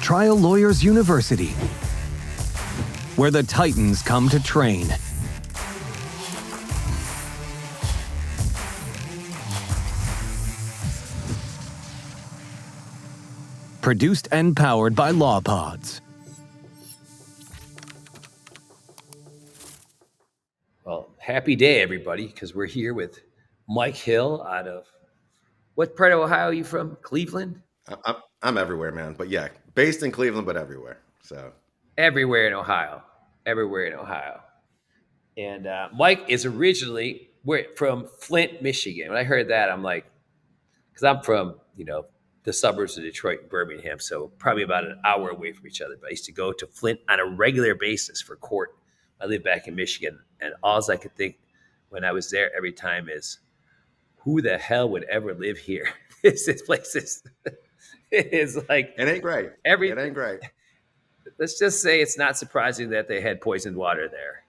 Trial Lawyers University, where the Titans come to train. Produced and powered by LawPods. Well, happy day, everybody, because we're here with Mike Hill out of, what part of Ohio are you from? Cleveland? I'm everywhere, man. But yeah, based in Cleveland, but everywhere. So Everywhere in Ohio. Everywhere in Ohio. And Mike is originally from Flint, Michigan. When I heard that, I'm like, because I'm from, the suburbs of Detroit and Birmingham, so probably about an hour away from each other. But I used to go to Flint on a regular basis for court. I lived back in Michigan, and all I could think when I was there every time is, who the hell would ever live here? This place is, it is like it ain't great. It ain't great. Let's just say it's not surprising that they had poisoned water there.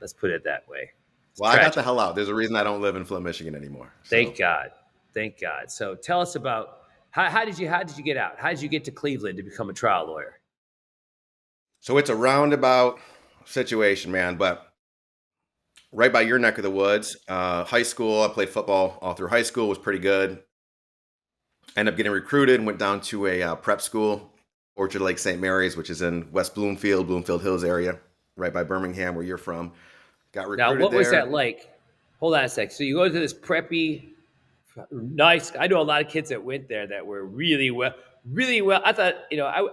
Let's put it that way. Well, tragic. I got the hell out. There's a reason I don't live in Flint, Michigan anymore. So. Thank God. So tell us about how did you get out? How did you get to Cleveland to become a trial lawyer? So it's a roundabout situation, man. But right by your neck of the woods, high school. I played football all through high school. Was pretty good. Ended up getting recruited. Went down to a prep school, Orchard Lake St. Mary's, which is in West Bloomfield Hills area, right by Birmingham, where you're from. Got recruited. Now, what was that like? Hold on a sec. So you go to this preppy, nice. I know a lot of kids that went there that were really well. I thought,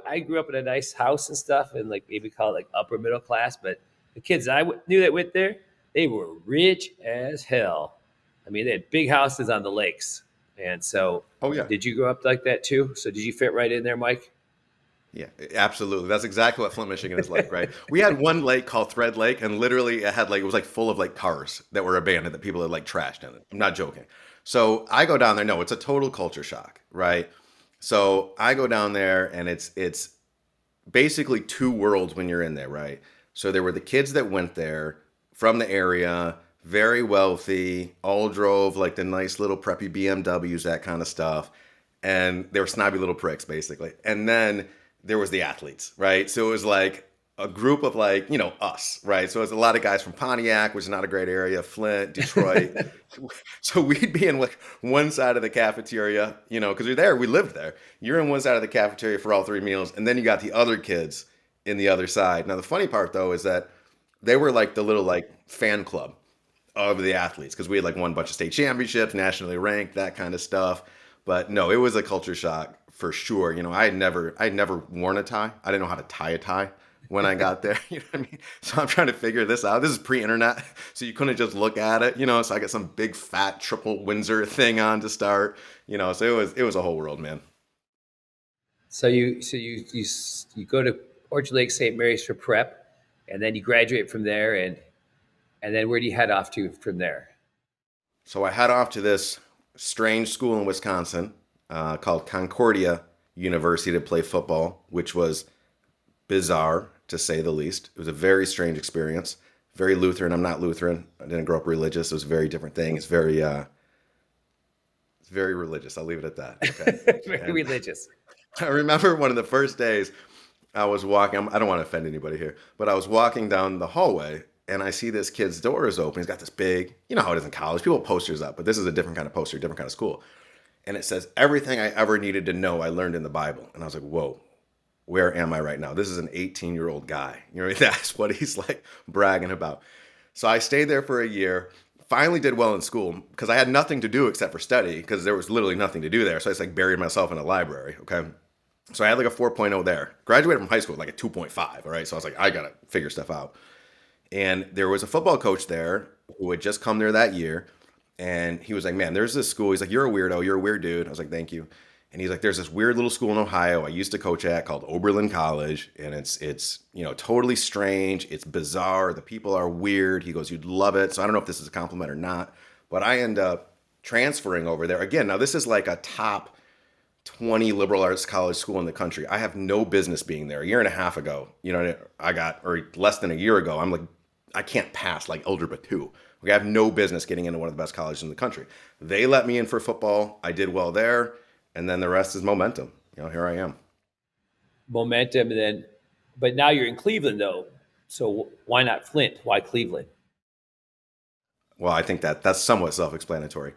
I grew up in a nice house and stuff, and like maybe call it like upper middle class. But the kids I knew that went there, they were rich as hell. I mean, they had big houses on the lakes, and so. Oh yeah. Did you grow up like that too? So did you fit right in there, Mike? Yeah, absolutely. That's exactly what Flint, Michigan is like, right? We had one lake called Thread Lake, and literally it was like full of like cars that were abandoned that people had like trashed in it. I'm not joking. So I go down there. No, it's a total culture shock, right? So I go down there, and it's basically two worlds when you're in there, right? So there were the kids that went there from the area, very wealthy, all drove like the nice little preppy BMWs, that kind of stuff. And they were snobby little pricks, basically. And then there was the athletes, right? So it was like a group of like, us, right? So it was a lot of guys from Pontiac, which is not a great area, Flint, Detroit. So we'd be in like one side of the cafeteria, because we lived there. You're in one side of the cafeteria for all three meals. And then you got the other kids in the other side. Now, the funny part though, is that they were like the little like fan club of the athletes, because we had like won a bunch of state championships, nationally ranked, that kind of stuff. But no, it was a culture shock for sure. I had never worn a tie. I didn't know how to tie a tie when I got there. You know what I mean? So I'm trying to figure this out. This is pre-internet, so you couldn't just look at it. So I got some big fat triple Windsor thing on to start. So it was a whole world, man. So you go to Orchard Lake St. Mary's for prep, and then you graduate from there, and then where do you head off to from there? So I head off to this strange school in Wisconsin called Concordia University to play football, which was bizarre to say the least. It was a very strange experience. Very Lutheran. I'm not Lutheran. I didn't grow up religious. It was a very different thing. It's very religious. I'll leave it at that. Okay. Very religious. I remember one of the first days I was walking. I don't want to offend anybody here, but I was walking down the hallway, and I see this kid's door is open. He's got this big, how it is in college. People have posters up, but this is a different kind of poster, different kind of school. And it says, everything I ever needed to know, I learned in the Bible. And I was like, whoa, where am I right now? This is an 18-year-old guy. That's what he's like bragging about. So I stayed there for a year, finally did well in school because I had nothing to do except for study, because there was literally nothing to do there. So I just like buried myself in a library, okay? So I had like a 4.0 there. Graduated from high school with like a 2.5, all right? So I was like, I got to figure stuff out. And there was a football coach there who had just come there that year. And he was like, man, there's this school. He's like, you're a weirdo. You're a weird dude. I was like, thank you. And he's like, there's this weird little school in Ohio I used to coach at called Oberlin College. And it's totally strange. It's bizarre. The people are weird. He goes, you'd love it. So I don't know if this is a compliment or not, but I end up transferring over there. Again, now this is like a top 20 liberal arts college school in the country. I have no business being there. A year and a half ago, or less than a year ago, I'm like, I can't pass like Algebra 2. Okay, I have no business getting into one of the best colleges in the country. They let me in for football. I did well there. And then the rest is momentum. Here I am. momentum, and then, but now you're in Cleveland though. So why not Flint? Why Cleveland? Well, I think that's somewhat self-explanatory.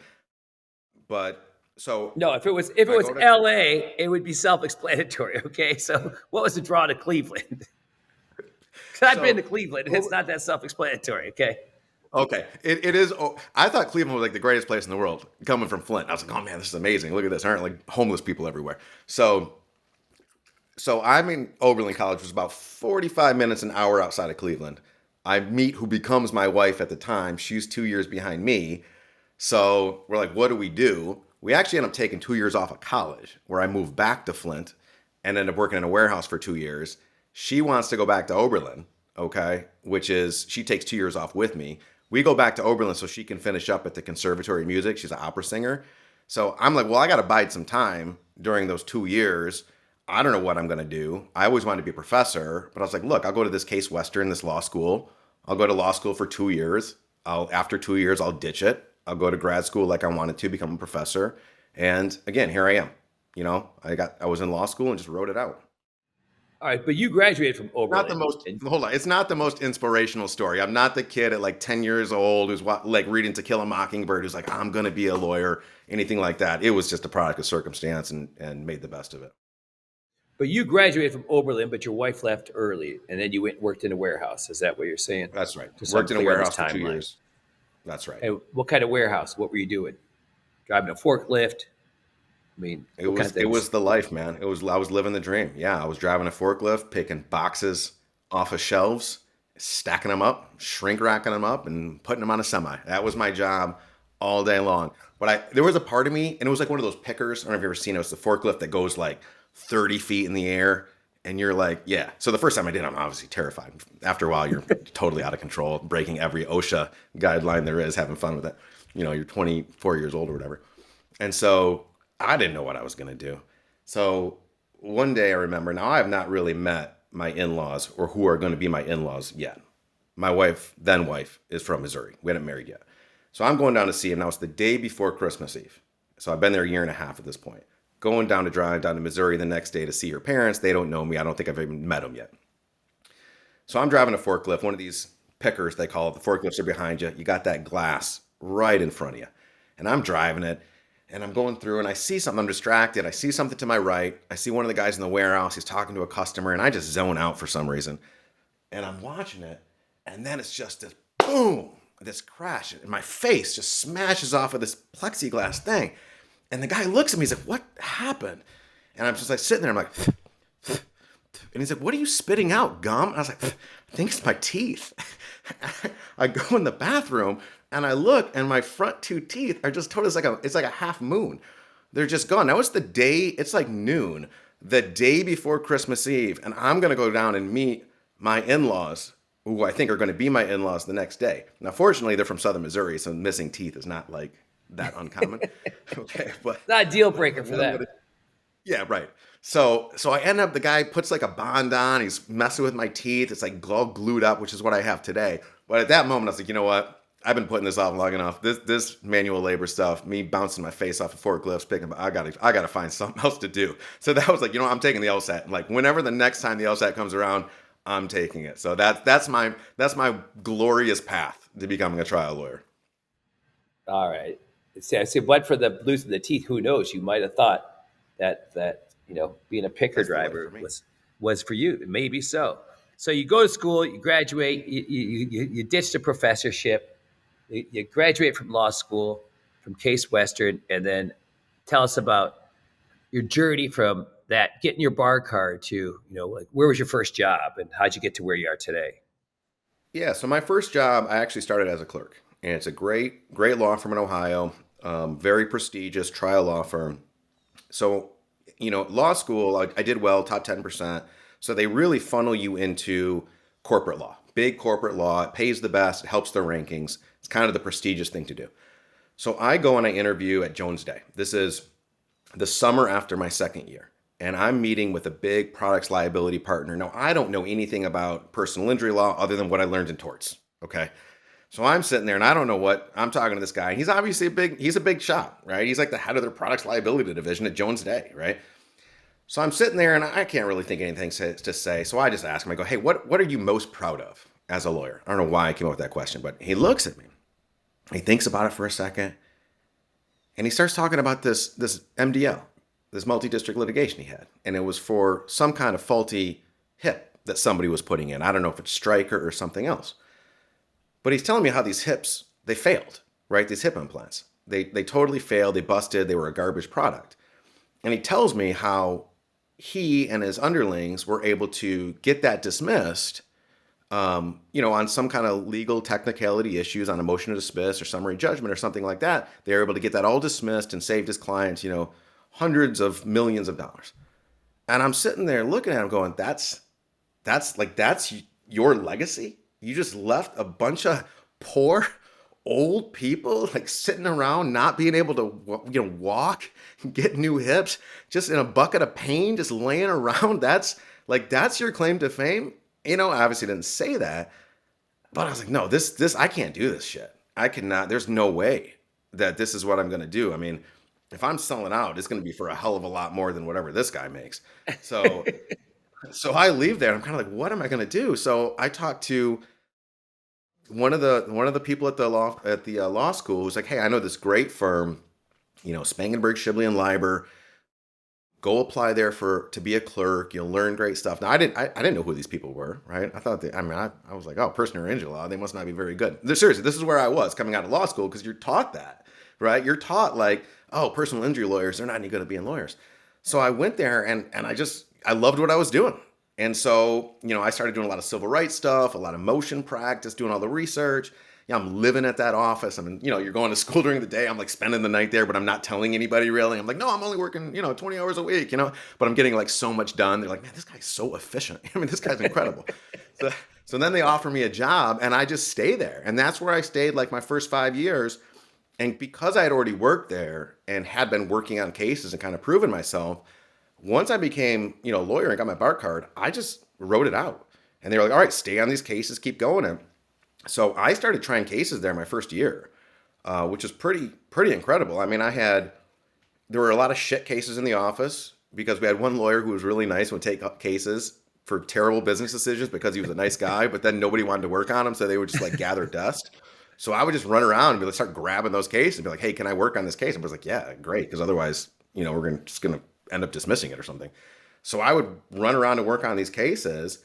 But so No, if it I was go to L.A., it would be self-explanatory. Okay, so what was the draw to Cleveland? Because I've been to so Cleveland, and it's well, not that self-explanatory. Okay, okay, it is. Oh, I thought Cleveland was like the greatest place in the world. Coming from Flint, I was like, oh man, this is amazing. Look at this. There aren't like homeless people everywhere. So I'm in Oberlin College, which is about 45 minutes, an hour outside of Cleveland. I meet who becomes my wife at the time. She's 2 years behind me. So we're like, what do we do? We actually end up taking 2 years off of college, where I moved back to Flint and ended up working in a warehouse for 2 years. She wants to go back to Oberlin, okay, which is she takes 2 years off with me. We go back to Oberlin so she can finish up at the Conservatory of Music. She's an opera singer. So I'm like, well, I got to bide some time during those 2 years. I don't know what I'm going to do. I always wanted to be a professor, but I was like, look, I'll go to this Case Western, this law school. I'll go to law school for 2 years. After 2 years, I'll ditch it. I'll go to grad school like I wanted to, become a professor. And again, here I am. I was in law school and just wrote it out. all right, but you graduated from Not the Oberlin. most hold on. It's not the most inspirational story. I'm not the kid at like 10 years old who's like reading To Kill a Mockingbird who's like, I'm gonna be a lawyer, anything like that. It was just a product of circumstance and made the best of it. But you graduated from Oberlin, but your wife left early, and then you went and worked in a warehouse. Is that what you're saying? That's right. Just so I'm Worked in a clear on this warehouse for two timeline. years. That's right. And what kind of warehouse? What were you doing? Driving a forklift? I mean, It what kind was of things? it was the life, man. I was living the dream. Yeah, I was driving a forklift, picking boxes off of shelves, stacking them up, shrink racking them up, and putting them on a semi. That was my job all day long. But there was a part of me, and it was like one of those pickers. I don't know if you've ever seen it. It's the forklift that goes like 30 feet in the air, and you're like, yeah. So the first time I did, I'm obviously terrified. After a while, you're totally out of control, breaking every OSHA guideline there is, having fun with it. You're 24 years old or whatever. And so I didn't know what I was going to do. So one day I remember, now I have not really met my in-laws or who are going to be my in-laws yet. My wife, then wife, is from Missouri. We hadn't married yet. So I'm going down to see him. Now it's the day before Christmas Eve. So I've been there a year and a half at this point. Going down to drive down to Missouri the next day to see her parents. They don't know me. I don't think I've even met them yet. So I'm driving a forklift, one of these pickers, they call it. The forklifts are behind you. You got that glass right in front of you. And I'm driving it. And I'm going through and I see something. I'm distracted. I see something to my right. I see one of the guys in the warehouse. He's talking to a customer and I just zone out for some reason. And I'm watching it. And then it's just this boom, this crash. And my face just smashes off of this plexiglass thing. And the guy looks at me. He's like, what happened? And I'm just like sitting there. I'm like, and he's like, what are you spitting out, gum? And I was like, I think it's my teeth. I go in the bathroom and I look, and my front two teeth are just totally, it's like a half moon. They're just gone. Now it's the day, it's like noon, the day before Christmas Eve, and I'm gonna go down and meet my in-laws, who I think are gonna be my in-laws the next day. Now, fortunately, they're from Southern Missouri, so missing teeth is not like that uncommon. Okay, but Not a deal breaker for them. yeah, right. So I end up, the guy puts like a bond on, he's messing with my teeth, it's like all glued up, which is what I have today. But at that moment, I was like, you know what? I've been putting this off long enough. This manual labor stuff, me bouncing my face off of forklifts, picking, I gotta find something else to do. So that was like, I'm taking the LSAT. Like whenever the next time the LSAT comes around, I'm taking it. So that's my glorious path to becoming a trial lawyer. All right. See, I say, but for the losing the teeth, who knows? You might have thought that being a picker That's the life driver for me. was for you. Maybe so. So you go to school, you graduate, you ditch the professorship, you graduate from law school, from Case Western, and then tell us about your journey from that, getting your bar card to, like where was your first job and how'd you get to where you are today? Yeah, so my first job, I actually started as a clerk, and it's a great law firm in Ohio, very prestigious trial law firm. So, law school, I did well, top 10%. So they really funnel you into corporate law, big corporate law. It pays the best. It helps their rankings. It's kind of the prestigious thing to do. So I go and I interview at Jones Day. This is the summer after my second year. And I'm meeting with a big products liability partner. Now, I don't know anything about personal injury law other than what I learned in torts. Okay. So I'm sitting there and I don't know what I'm talking to this guy. He's obviously he's a big shot, right? He's like the head of their products liability division at Jones Day, right? So I'm sitting there and I can't really think of anything to say. So I just ask him, I go, hey, what are you most proud of as a lawyer? I don't know why I came up with that question, but he looks at me. He thinks about it for a second. And he starts talking about this MDL, this multi-district litigation he had. And it was for some kind of faulty hip that somebody was putting in. I don't know if it's Stryker or something else. But he's telling me how these hips, they failed, right? These hip implants. They totally failed. They busted. They were a garbage product. And he tells me how he and his underlings were able to get that dismissed, on some kind of legal technicality issues, on a motion to dismiss or summary judgment or something like that. They were able to get that all dismissed and saved his clients, hundreds of millions of dollars. And I'm sitting there looking at him going, that's your legacy? You just left a bunch of poor old people like sitting around not being able to walk, get new hips, just in a bucket of pain, just laying around. That's your claim to fame. I obviously didn't say that, but I was like, no, this I can't do this shit. I cannot. There's no way that this is what I'm going to do. I mean, if I'm selling out, it's going to be for a hell of a lot more than whatever this guy makes. So I leave there and I'm kind of like, what am I going to do? So I talked to one of the people at the law school who's like, hey, I know this great firm, Spangenberg, Shibley and Leiber. Go apply there to be a clerk. You'll learn great stuff. Now I didn't know who these people were, right? I thought I was like, oh, personal or injury law, they must not be very good. Seriously, this is where I was coming out of law school because you're taught that, right? You're taught like, oh, personal injury lawyers, they're not any good at being lawyers. So I went there and I loved what I was doing. And so, I started doing a lot of civil rights stuff, a lot of motion practice, doing all the research. I'm living at that office. I mean, you're going to school during the day. I'm like spending the night there, but I'm not telling anybody really. I'm like, no, I'm only working, 20 hours a week, but I'm getting like so much done. They're like, man, this guy's so efficient. I mean, this guy's incredible. So then they offer me a job and I just stay there. And that's where I stayed like my first 5 years. And because I had already worked there and had been working on cases and kind of proven myself, once I became, a lawyer and got my bar card, I just wrote it out. And they were like, all right, stay on these cases, keep going. And so I started trying cases there my first year, which is pretty incredible. I mean, there were a lot of shit cases in the office because we had one lawyer who was really nice and would take up cases for terrible business decisions because he was a nice guy, but then nobody wanted to work on him. So they would just like gather dust. So I would just run around and start grabbing those cases and be like, hey, can I work on this case? And I was like, yeah, great. Because otherwise, we're just going to end up dismissing it or something. So I would run around and work on these cases.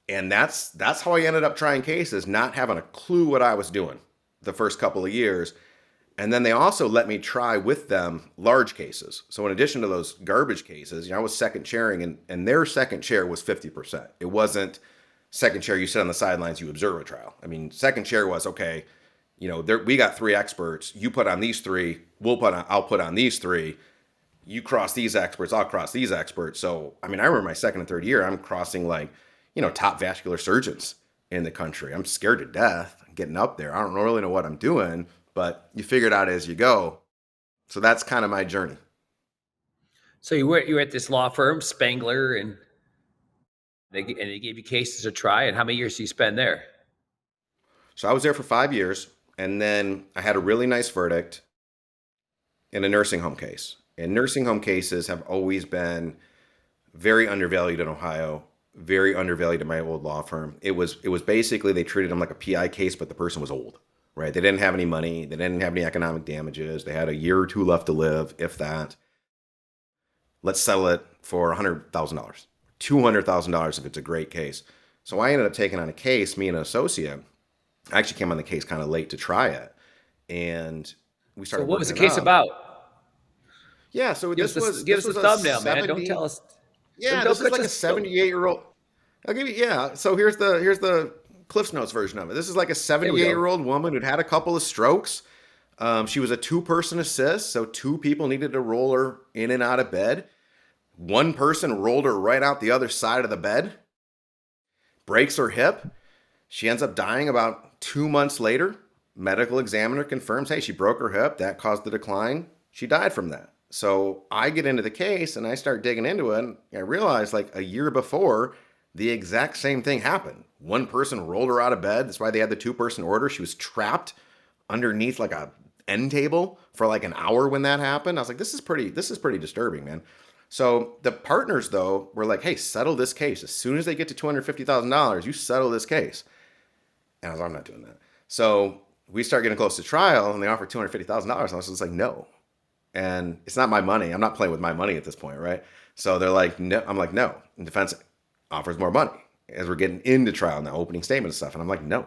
And that's how I ended up trying cases, not having a clue what I was doing the first couple of years. And then they also let me try with them large cases. So in addition to those garbage cases, I was second chairing and their second chair was 50%. It wasn't second chair, you sit on the sidelines, you observe a trial. I mean, second chair was, okay, we got 3 experts. You put on these 3, I'll put on these 3. You cross these experts, I'll cross these experts. So, I mean, I remember my second and third year, I'm crossing like, top vascular surgeons in the country. I'm scared to death getting up there. I don't really know what I'm doing, but you figure it out as you go. So that's kind of my journey. So you were at this law firm, Spangler, and they gave you cases to try. And how many years did you spend there? So I was there for 5 years, and then I had a really nice verdict in a nursing home case. And nursing home cases have always been very undervalued in Ohio, very undervalued in my old law firm. It was basically they treated them like a PI case, but the person was old, right? They didn't have any money. They didn't have any economic damages. They had a year or 2 left to live, if that. Let's settle it for $100,000, $200,000 if it's a great case. So I ended up taking on a case, me and an associate. I actually came on the case kind of late to try it. And we started. So what was the case about? Yeah, so give us a thumbnail, man. Don't tell us. Yeah, this is like a 78-year-old. I'll give you. Yeah, so here's the Cliff's Notes version of it. This is like a 78-year-old woman who'd had a couple of strokes. She was a 2-person assist, so 2 people needed to roll her in and out of bed. 1 person rolled her right out the other side of the bed, breaks her hip. She ends up dying about 2 months later. Medical examiner confirms, hey, she broke her hip. That caused the decline. She died from that. So I get into the case and I start digging into it. And I realize like a year before, the exact same thing happened. 1 person rolled her out of bed. That's why they had the 2-person order. She was trapped underneath like a end table for like an hour when that happened. I was like, this is pretty disturbing, man. So the partners, though, were like, hey, settle this case. As soon as they get to $250,000, you settle this case. And I was like, I'm not doing that. So we start getting close to trial, and they offer $250,000. And I was just like, no. And it's not my money. I'm not playing with my money at this point, right? So they're like, no. I'm like, no. And defense offers more money as we're getting into trial now, opening statement and stuff. And I'm like, no.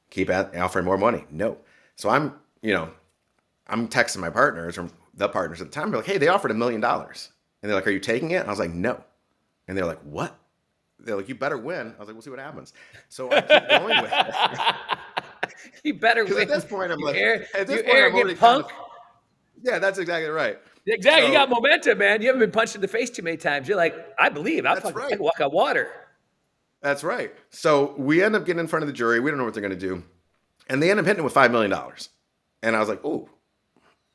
Keep offering more money. No. So I'm texting my partners, or the partners at the time. They're like, hey, they offered $1 million. And they're like, are you taking it? And I was like, no. And they're like, what? They're like, you better win. I was like, we'll see what happens. So I keep going with it. You better Because win. at this point, I'm like, at this you point, I'm already arrogant punk. Yeah, that's exactly right. Exactly. So, you got momentum, man. You haven't been punched in the face too many times. You're like, I believe. I can walk on water. That's right. So we end up getting in front of the jury. We don't know what they're going to do. And they end up hitting it with $5 million. And I was like, oh,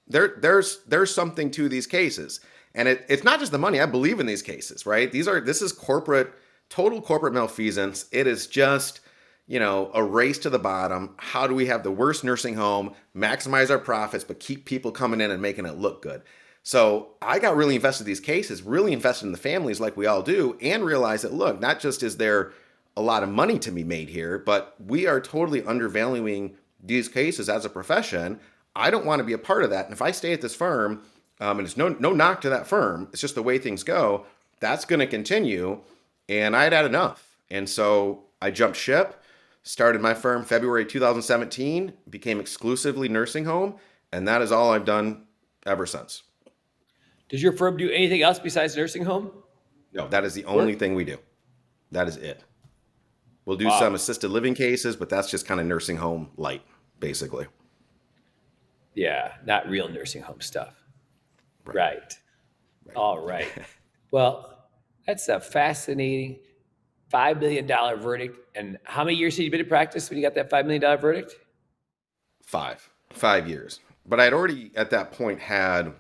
there's something to these cases. And it's not just the money. I believe in these cases, right? This is total corporate malfeasance. It is just, a race to the bottom. How do we have the worst nursing home, maximize our profits, but keep people coming in and making it look good? So I got really invested in these cases, really invested in the families like we all do, and realized that, look, not just is there a lot of money to be made here, but we are totally undervaluing these cases as a profession. I don't want to be a part of that. And if I stay at this firm, and it's no knock to that firm, it's just the way things go, that's going to continue. And I had had enough. And so I jumped ship, started my firm February 2017, became exclusively nursing home, and that is all I've done ever since. Does your firm do anything else besides nursing home? No, that is the only thing we do. That is it. We'll do some assisted living cases, but that's just kind of nursing home light, basically. Yeah, not real nursing home stuff. Right. All right. Well, that's a fascinating $5 million verdict. And how many years had you been in practice when you got that $5 million verdict? 5 years. But I'd already at that point had,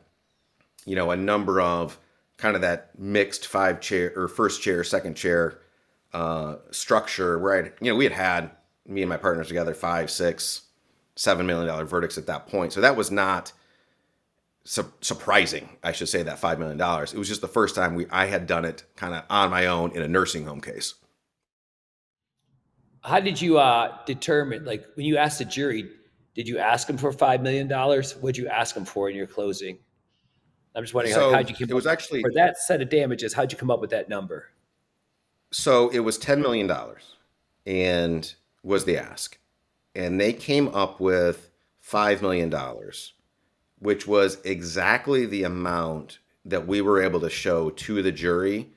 a number of kind of that mixed 5-chair or first chair, second chair structure where we had me and my partners together, 5, 6, $7 million verdicts at that point. So that was not surprising, I should say, that $5 million. It was just the first time I had done it kind of on my own in a nursing home case. How did you determine, like when you asked the jury, did you ask them for $5 million? What did you ask them for in your closing? I'm just wondering, how'd you come up for that set of damages? How'd you come up with that number? So it was $10 million and was the ask. And they came up with $5 million, which was exactly the amount that we were able to show to the jury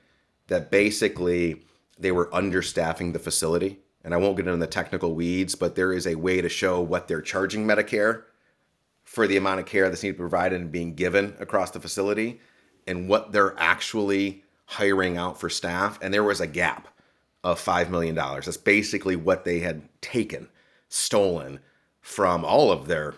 that basically they were understaffing the facility. And I won't get into the technical weeds, but there is a way to show what they're charging Medicare for the amount of care that's needed to be provided and being given across the facility, and what they're actually hiring out for staff. And there was a gap of $5 million. That's basically what they had stolen from all of their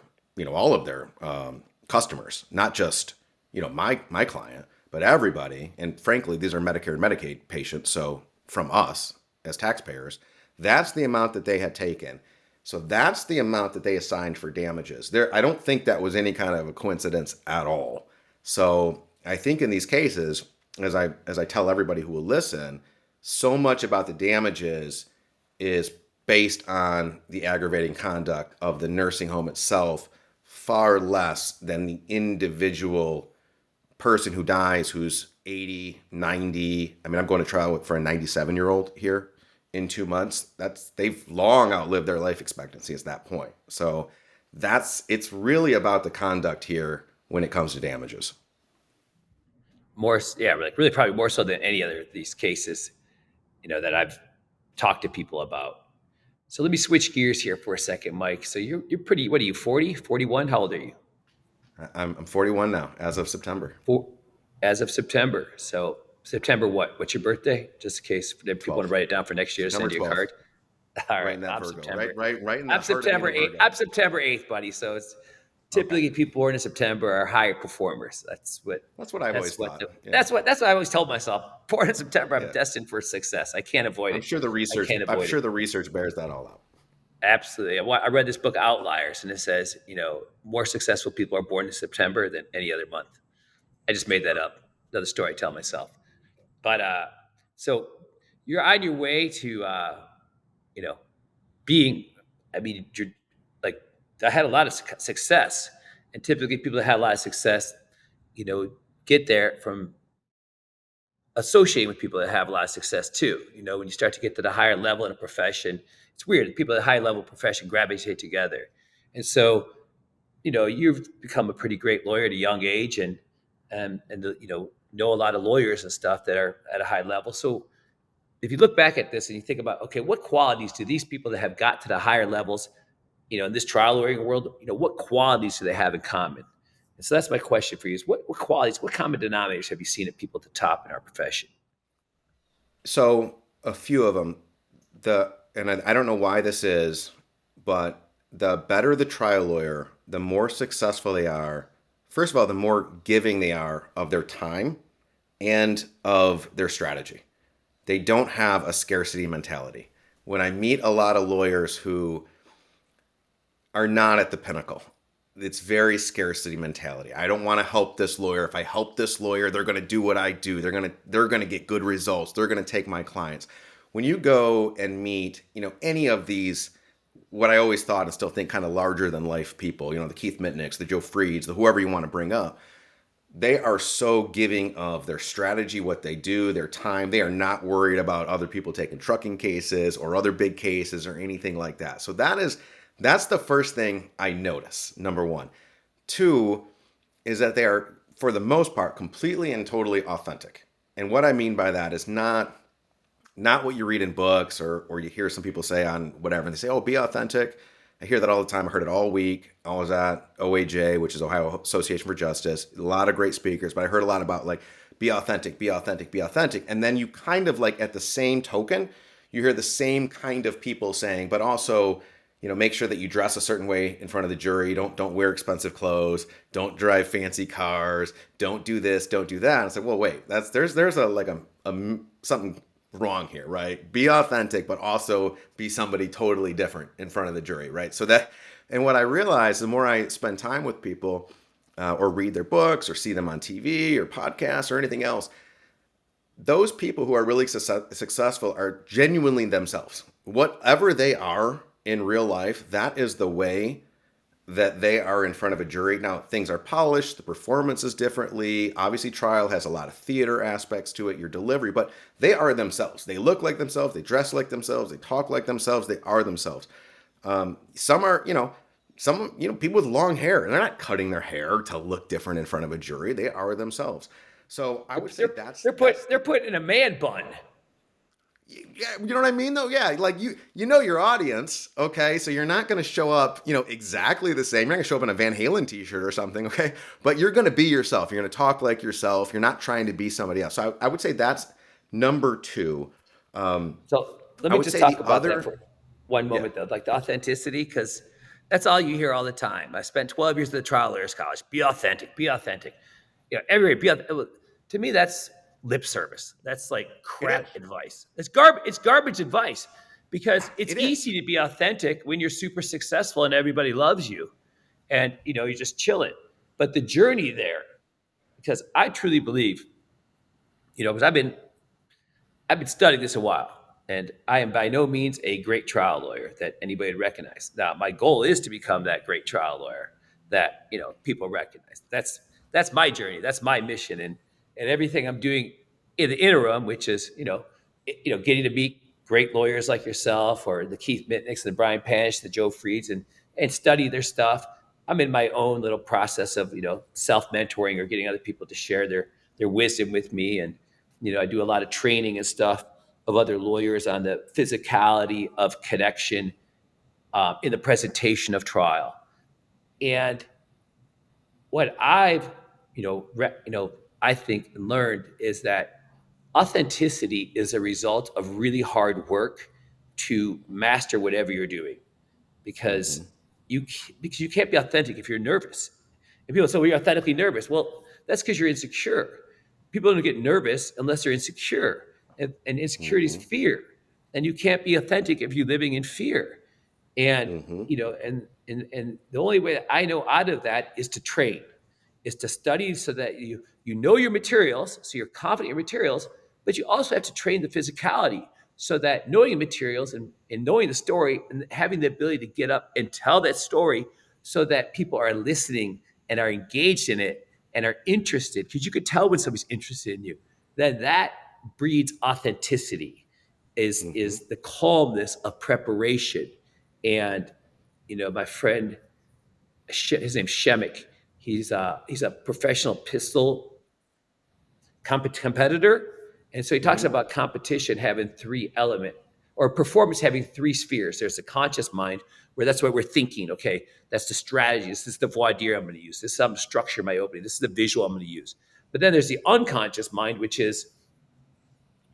customers, not just, my client, but everybody. And frankly, these are Medicare and Medicaid patients. So from us as taxpayers, that's the amount that they had taken. So that's the amount that they assigned for damages. I don't think that was any kind of a coincidence at all. So I think in these cases, as I tell everybody who will listen, so much about the damages is based on the aggravating conduct of the nursing home itself, far less than the individual person who dies, who's 80, 90. I mean, I'm going to trial for a 97-year-old here in 2 months. They've long outlived their life expectancy at that point. So it's really about the conduct here when it comes to damages. Really probably more so than any other of these cases, that I've talked to people about. So let me switch gears here for a second, Mike. So you're pretty, what are you, 40, 41? How old are you? I'm 41 now, as of September. As of September. So September what? What's your birthday? Just in case people want to write it down for next year to send you a card. All right, I'm September. Right in the I'm September 8th. I'm September 8th, buddy. So it's typically people born in September are higher performers. That's what I've always thought. That's what I always told myself. Born in September, I'm destined for success. I can't avoid it. I'm sure the research bears that all out. Absolutely. I read this book, Outliers, and it says, more successful people are born in September than any other month. I just made that up. another story I tell myself. But so you're on your way to you know being. I mean, you're like I had a lot of success, and typically people that had a lot of success, you know, get there from associating with people that have a lot of success too. You know, when you start to get to the higher level in a profession, it's weird. People at a high level profession gravitate together, and so you know you've become a pretty great lawyer at a young age, and you know a lot of lawyers and stuff that are at a high level. So if you look back at this and you think about, okay, what qualities do these people that have got to the higher levels, you know, in this trial lawyering world, you know, what qualities do they have in common? And so that's my question for you: is what qualities, what common denominators have you seen at people at the top in our profession? So a few of them, and I don't know why this is, but the better the trial lawyer, the more successful they are. First of all, the more giving they are of their time and of their strategy. They don't have a scarcity mentality. When I meet a lot of lawyers who are not at the pinnacle, it's very scarcity mentality. I don't want to help this lawyer. If I help this lawyer, they're going to do what I do. They're going to get good results. They're going to take my clients. When you go and meet, you know, any of these, what I always thought and still think kind of larger than life people, you know, the Keith Mitnicks, the Joe Freeds, the whoever you want to bring up, they are so giving of their strategy, what they do, their time. They are not worried about other people taking trucking cases or other big cases or anything like that. So that's the first thing I notice, number one. Two is that they are, for the most part, completely and totally authentic. And what I mean by that is not what you read in books or you hear some people say on whatever. And they say, oh, be authentic. I hear that all the time. I heard it all week. I was at OAJ, which is Ohio Association for Justice. A lot of great speakers, but I heard a lot about like, be authentic, be authentic, be authentic. And then you kind of like at the same token, you hear the same kind of people saying, but also, you know, make sure that you dress a certain way in front of the jury. Don't wear expensive clothes. Don't drive fancy cars. Don't do this. Don't do that. And it's like, well, wait, there's a something wrong here, right? Be authentic, but also be somebody totally different in front of the jury, right? And what I realize, the more I spend time with people, or read their books, or see them on TV or podcasts or anything else, those people who are really successful are genuinely themselves. Whatever they are in real life, that is the way that they are in front of a jury. Now, things are polished, the performance is differently. Obviously, trial has a lot of theater aspects to it, your delivery, but they are themselves. They look like themselves, they dress like themselves, they talk like themselves, they are themselves. Some are, people with long hair, and they're not cutting their hair to look different in front of a jury. They are themselves. So I would say They're put in a man bun. Yeah, you know what I mean though? Yeah, like you know your audience, okay? So you're not going to show up, exactly the same. You're not going to show up in a Van Halen t-shirt or something, okay? But you're going to be yourself. You're going to talk like yourself. You're not trying to be somebody else. So I would say that's number two. So let me just talk about that for one moment, though, like the authenticity, because that's all you hear all the time. I spent 12 years at the trial lawyers college. Be authentic. Be authentic. Everywhere. To me, that's lip service. That's like crap advice. It's garbage advice, because it's easy to be authentic when you're super successful and everybody loves you, and you're just chilling. But the journey there, because I truly believe, because I've been studying this a while, and I am by no means a great trial lawyer that anybody would recognize. Now, my goal is to become that great trial lawyer that people recognize. That's my journey. That's my mission, and everything I'm doing in the interim, which is getting to meet great lawyers like yourself, or the Keith Mitnicks, the Brian Panish, the Joe Freeds, and study their stuff. I'm in my own little process of self mentoring, or getting other people to share their wisdom with me, and I do a lot of training and stuff of other lawyers on the physicality of connection in the presentation of trial. And what I've, I think learned is that authenticity is a result of really hard work to master whatever you're doing, because you can't be authentic if you're nervous. And people say, well, you're authentically nervous. Well, that's because you're insecure. People don't get nervous unless they're insecure. And insecurity is fear. And you can't be authentic if you're living in fear. And, and the only way that I know out of that is to train. is to study so that you know your materials, so you're confident in your materials, but you also have to train the physicality so that knowing the materials and knowing the story and having the ability to get up and tell that story so that people are listening and are engaged in it and are interested, because you could tell when somebody's interested in you, then that breeds authenticity, Hmm. is the calmness of preparation. And my friend, his name's Shemek. He's a professional pistol competitor, and so he talks Hmm. about competition having three element, or performance having three spheres. There's the conscious mind, where that's what we're thinking. Okay, that's the strategy. This is the voir dire I'm going to use. This is how I'm going to structure my opening. This is the visual I'm going to use. But then there's the unconscious mind, which is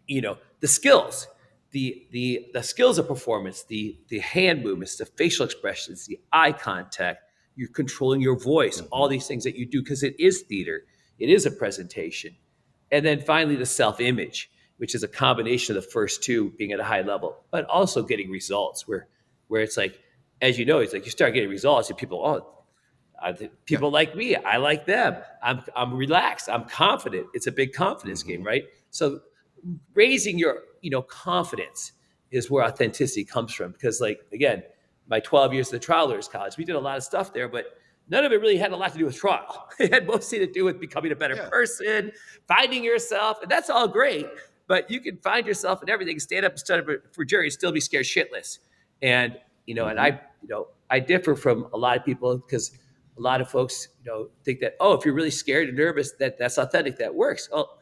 the skills, the skills of performance, the hand movements, the facial expressions, the eye contact. You're controlling your voice, all Hmm. these things that you do, because it is theater, it is a presentation. And then finally the self-image, which is a combination of the first two, being at a high level but also getting results, where it's like, as you know, it's like you start getting results and people, Yeah. people like me, I like them, I'm relaxed, I'm confident. It's a big confidence game, Hmm. right? So raising your confidence is where authenticity comes from, because, like, again, my 12 years at the trial lawyers college, we did a lot of stuff there, but none of it really had a lot to do with trial. It had mostly to do with becoming a better Yeah. person, finding yourself, and that's all great. But you can find yourself in everything, stand up and study for jury and still be scared shitless. And and Hmm. I differ from a lot of people, because a lot of folks think that, oh, if you're really scared and nervous, that's authentic, that works. Well,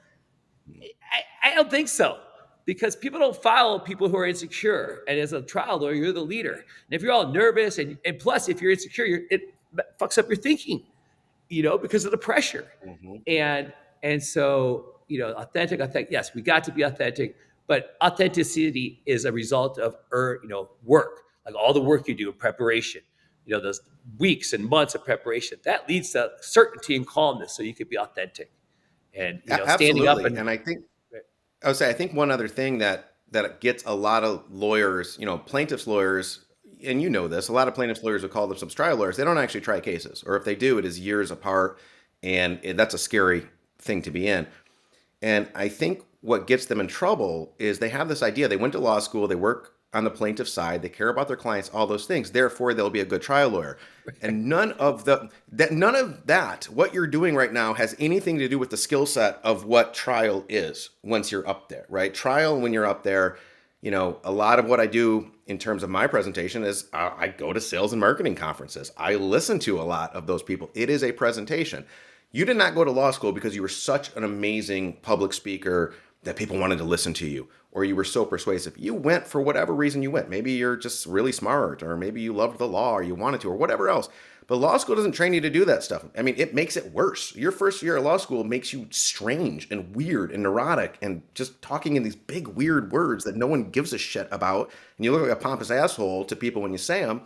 I don't think so, because people don't follow people who are insecure. And as a trial lawyer, you're the leader. And if you're all nervous, and plus, if you're insecure, it fucks up your thinking, because of the pressure. Hmm. And so, authentic. Yes, we got to be authentic, but authenticity is a result of work, like all the work you do in preparation. Those weeks and months of preparation that leads to certainty and calmness, so you could be authentic. And standing up Absolutely. and And I would say, I think one other thing that gets a lot of lawyers, plaintiffs lawyers, and this, a lot of plaintiffs lawyers will call themselves trial lawyers. They don't actually try cases, or if they do, it is years apart, and that's a scary thing to be in. And I think what gets them in trouble is they have this idea. They went to law school, they work on the plaintiff side, they care about their clients, all those things. Therefore, they'll be a good trial lawyer. And none of that, what you're doing right now, has anything to do with the skill set of what trial is once you're up there, right? Trial, when you're up there, a lot of what I do in terms of my presentation is I go to sales and marketing conferences. I listen to a lot of those people. It is a presentation. You did not go to law school because you were such an amazing public speaker that people wanted to listen to you, or you were so persuasive. You went for whatever reason you went. Maybe you're just really smart, or maybe you loved the law, or you wanted to, or whatever else. But law school doesn't train you to do that stuff. I mean, it makes it worse. Your first year of law school makes you strange and weird and neurotic and just talking in these big, weird words that no one gives a shit about. And you look like a pompous asshole to people when you say them.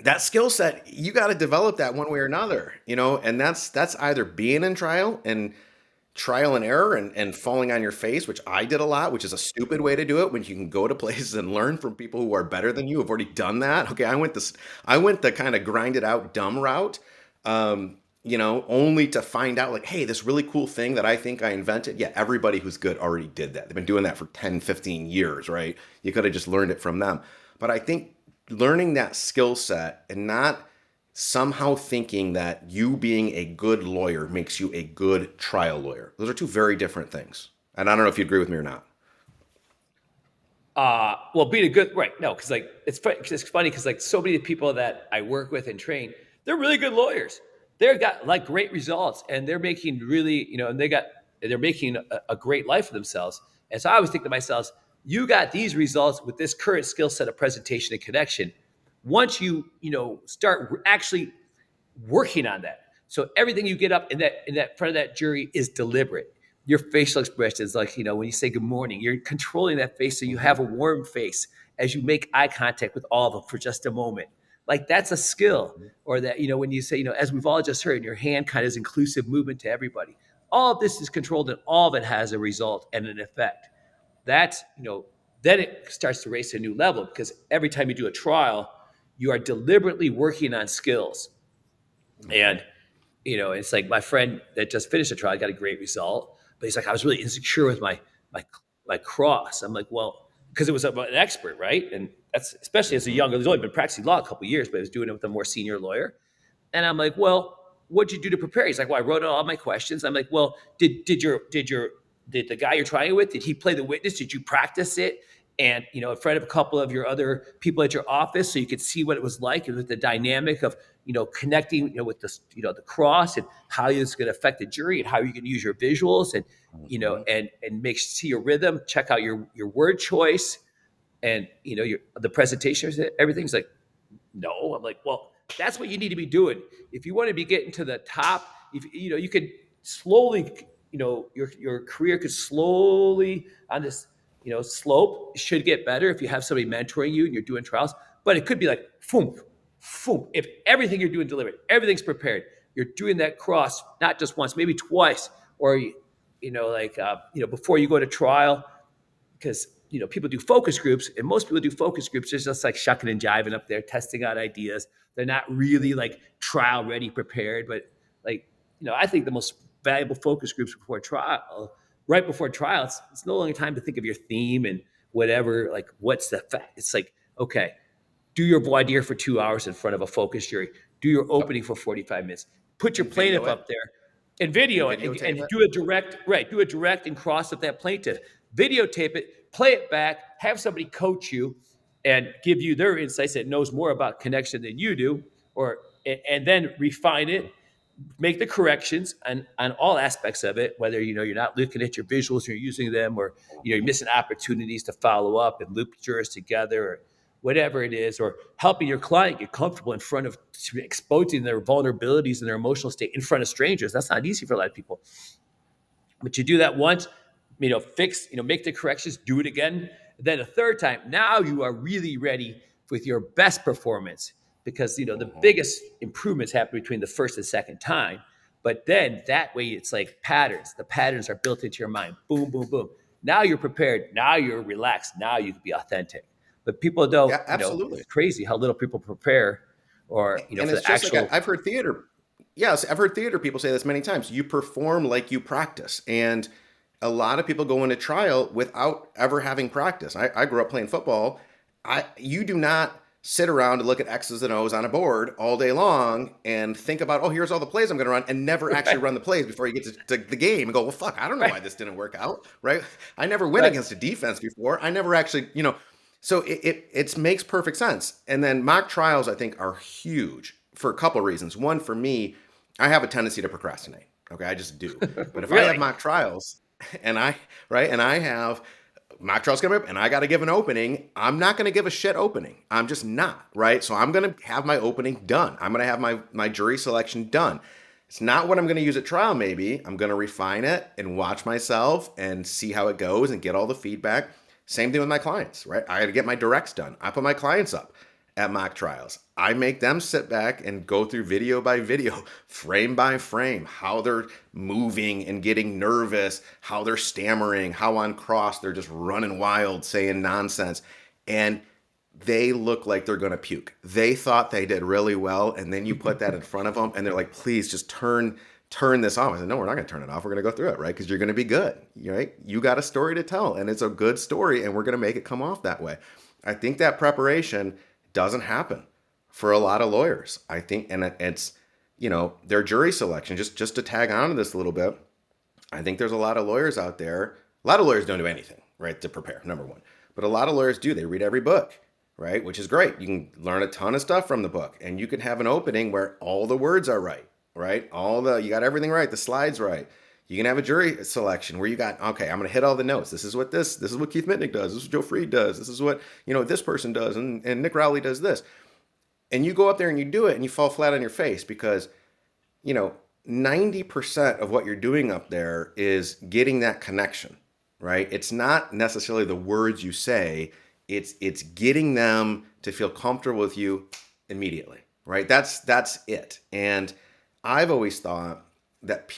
That skill set, you got to develop that one way or another, and that's either being in trial and error, and falling on your face, which I did a lot, which is a stupid way to do it when you can go to places and learn from people who are better than you, have already done that. Okay, I went the kind of grind it out dumb route, only to find out, like, hey, this really cool thing that I think I invented. Yeah, everybody who's good already did that. They've been doing that for 10, 15 years, right? You could have just learned it from them. But I think learning that skill set and not somehow thinking that you being a good lawyer makes you a good trial lawyer. Those are two very different things. And I don't know if you agree with me or not. well, being a good, right? No, because, like, it's funny because, like, so many people that I work with and train, they're really good lawyers. They've got, like, great results, and they're making really, and they're making a great life for themselves. And so I always think to myself, you got these results with this current skill set of presentation and connection. Once start actually working on that. So everything you get up in that front of that jury is deliberate. Your facial expressions, like, when you say good morning, you're controlling that face so you Hmm. have a warm face as you make eye contact with all of them for just a moment. Like, that's a skill. Hmm. Or that, when you say, as we've all just heard, your hand kind of is inclusive movement to everybody. All of this is controlled, and all of it has a result and an effect. That's, then it starts to raise to a new level, because every time you do a trial, you are deliberately working on skills. Hmm. And it's like my friend that just finished a trial got a great result, but he's like, I was really insecure with my my cross. I'm like, well, because it was about an expert, right? And that's especially as a Hmm. younger, he's only been practicing law a couple of years, but he was doing it with a more senior lawyer. And I'm like, well, what'd you do to prepare? He's like, well, I wrote out all my questions. I'm like, well, did the guy you're trying it with, did he play the witness? Did you practice it? And in front of a couple of your other people at your office, so you could see what it was like and with the dynamic of connecting with the cross and how it's going to affect the jury and how you're going to use your visuals and Hmm. and see your rhythm, check out your word choice and the presentation, everything's like, no. I'm like, well, that's what you need to be doing. If you want to be getting to the top, if you could slowly, your career could slowly on this, slope should get better if you have somebody mentoring you and you're doing trials. But it could be like, boom, boom. If everything you're doing delivered, everything's prepared, you're doing that cross not just once, maybe twice, or before you go to trial, because people do focus groups, and most people do focus groups. They're just like shucking and jiving up there, testing out ideas. They're not really like trial ready, prepared. But like I think the most valuable focus groups before trial, right before trial, it's no longer time to think of your theme and whatever. Like what's the fact? It's like, okay, do your voir dire for 2 hours in front of a focus jury. Do your Yep. opening for 45 minutes. Put your And video plaintiff it up there and and video it videotape and it. do a direct, right. Do a direct and cross up that plaintiff. Videotape it, play it back, have somebody coach you and give you their insights that knows more about connection than you do, or and then refine it, make the corrections on all aspects of it, whether you're not looking at your visuals, you're using them, or you're missing opportunities to follow up and loop jurors together, or whatever it is, or helping your client get comfortable in front of exposing their vulnerabilities and their emotional state in front of strangers. That's not easy for a lot of people. But you do that once, make the corrections, do it again. Then a third time, now you are really ready with your best performance, because the Hmm. biggest improvements happen between the first and second time. But then that way it's like patterns. The patterns are built into your mind. Boom, boom, boom. Now you're prepared. Now you're relaxed. Now you can be authentic. But people don't, Yeah, absolutely. it's crazy how little people prepare or, And for it's the just like actual. I've heard theater. Yes, I've heard theater people say this many times. You perform like you practice. And a lot of people go into trial without ever having practice. I grew up playing football. You do not sit around and look at X's and O's on a board all day long and think about, oh, here's all the plays I'm going to run, and never actually Right, run the plays before you get to the game and go, well, fuck, I don't know right, why this didn't work out, right? I never went right. against a defense before. I never actually, so it makes perfect sense. And then mock trials, I think, are huge for a couple of reasons. One, for me, I have a tendency to procrastinate. Okay, I just do. But if I have Really? mock trials and I have mock trials coming up and I got to give an opening, I'm not going to give a shit opening. I'm just not, right? So I'm going to have my opening done. I'm going to have my jury selection done. It's not what I'm going to use at trial, maybe. I'm going to refine it and watch myself and see how it goes and get all the feedback. Same thing with my clients, right? I got to get my directs done. I put my clients up at mock trials. I make them sit back and go through video by video, frame by frame, how they're moving and getting nervous, how they're stammering, how on cross they're just running wild, saying nonsense. And they look like they're going to puke. They thought they did really well. And then you put that in front of them and they're like, please just turn this off. I said, no, we're not going to turn it off. We're going to go through it, right? Because you're going to be good, right? You got a story to tell and it's a good story and we're going to make it come off that way. I think that preparation doesn't happen for a lot of lawyers. I think, and it's, their jury selection, just to tag on to this a little bit. I think there's a lot of lawyers out there. A lot of lawyers don't do anything, right, to prepare, number one. But a lot of lawyers do. They read every book, right, which is great. You can learn a ton of stuff from the book. And you can have an opening where all the words are right, right? You got everything right, the slides right. You can have a jury selection where you got, okay, I'm going to hit all the notes. This is what Keith Mitnick does. This is what Joe Freed does. This is what, this person does. And Nick Rowley does this. And you go up there and you do it and you fall flat on your face because, 90% of what you're doing up there is getting that connection, right? It's not necessarily the words you say. It's getting them to feel comfortable with you immediately, right? That's it. And I've always thought that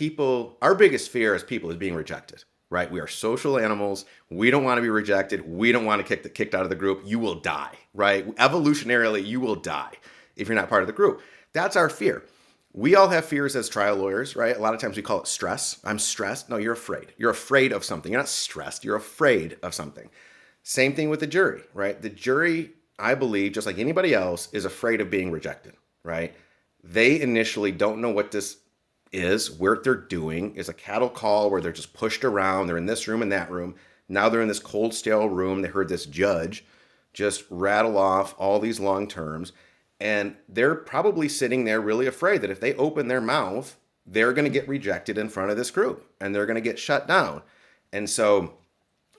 our biggest fear as people is being rejected, right? We are social animals. We don't want to be rejected. We don't want to get kicked out of the group. You will die, right? Evolutionarily, you will die if you're not part of the group. That's our fear. We all have fears as trial lawyers, right? A lot of times we call it stress. I'm stressed. No, you're afraid. You're afraid of something. You're not stressed. You're afraid of something. Same thing with the jury, right? The jury, I believe, just like anybody else, is afraid of being rejected, right? They initially don't know what this is, what they're doing is a cattle call where they're just pushed around. They're in this room and that room. Now they're in this cold, stale room. They heard this judge just rattle off all these long terms. And they're probably sitting there really afraid that if they open their mouth, they're going to get rejected in front of this group and they're going to get shut down. And so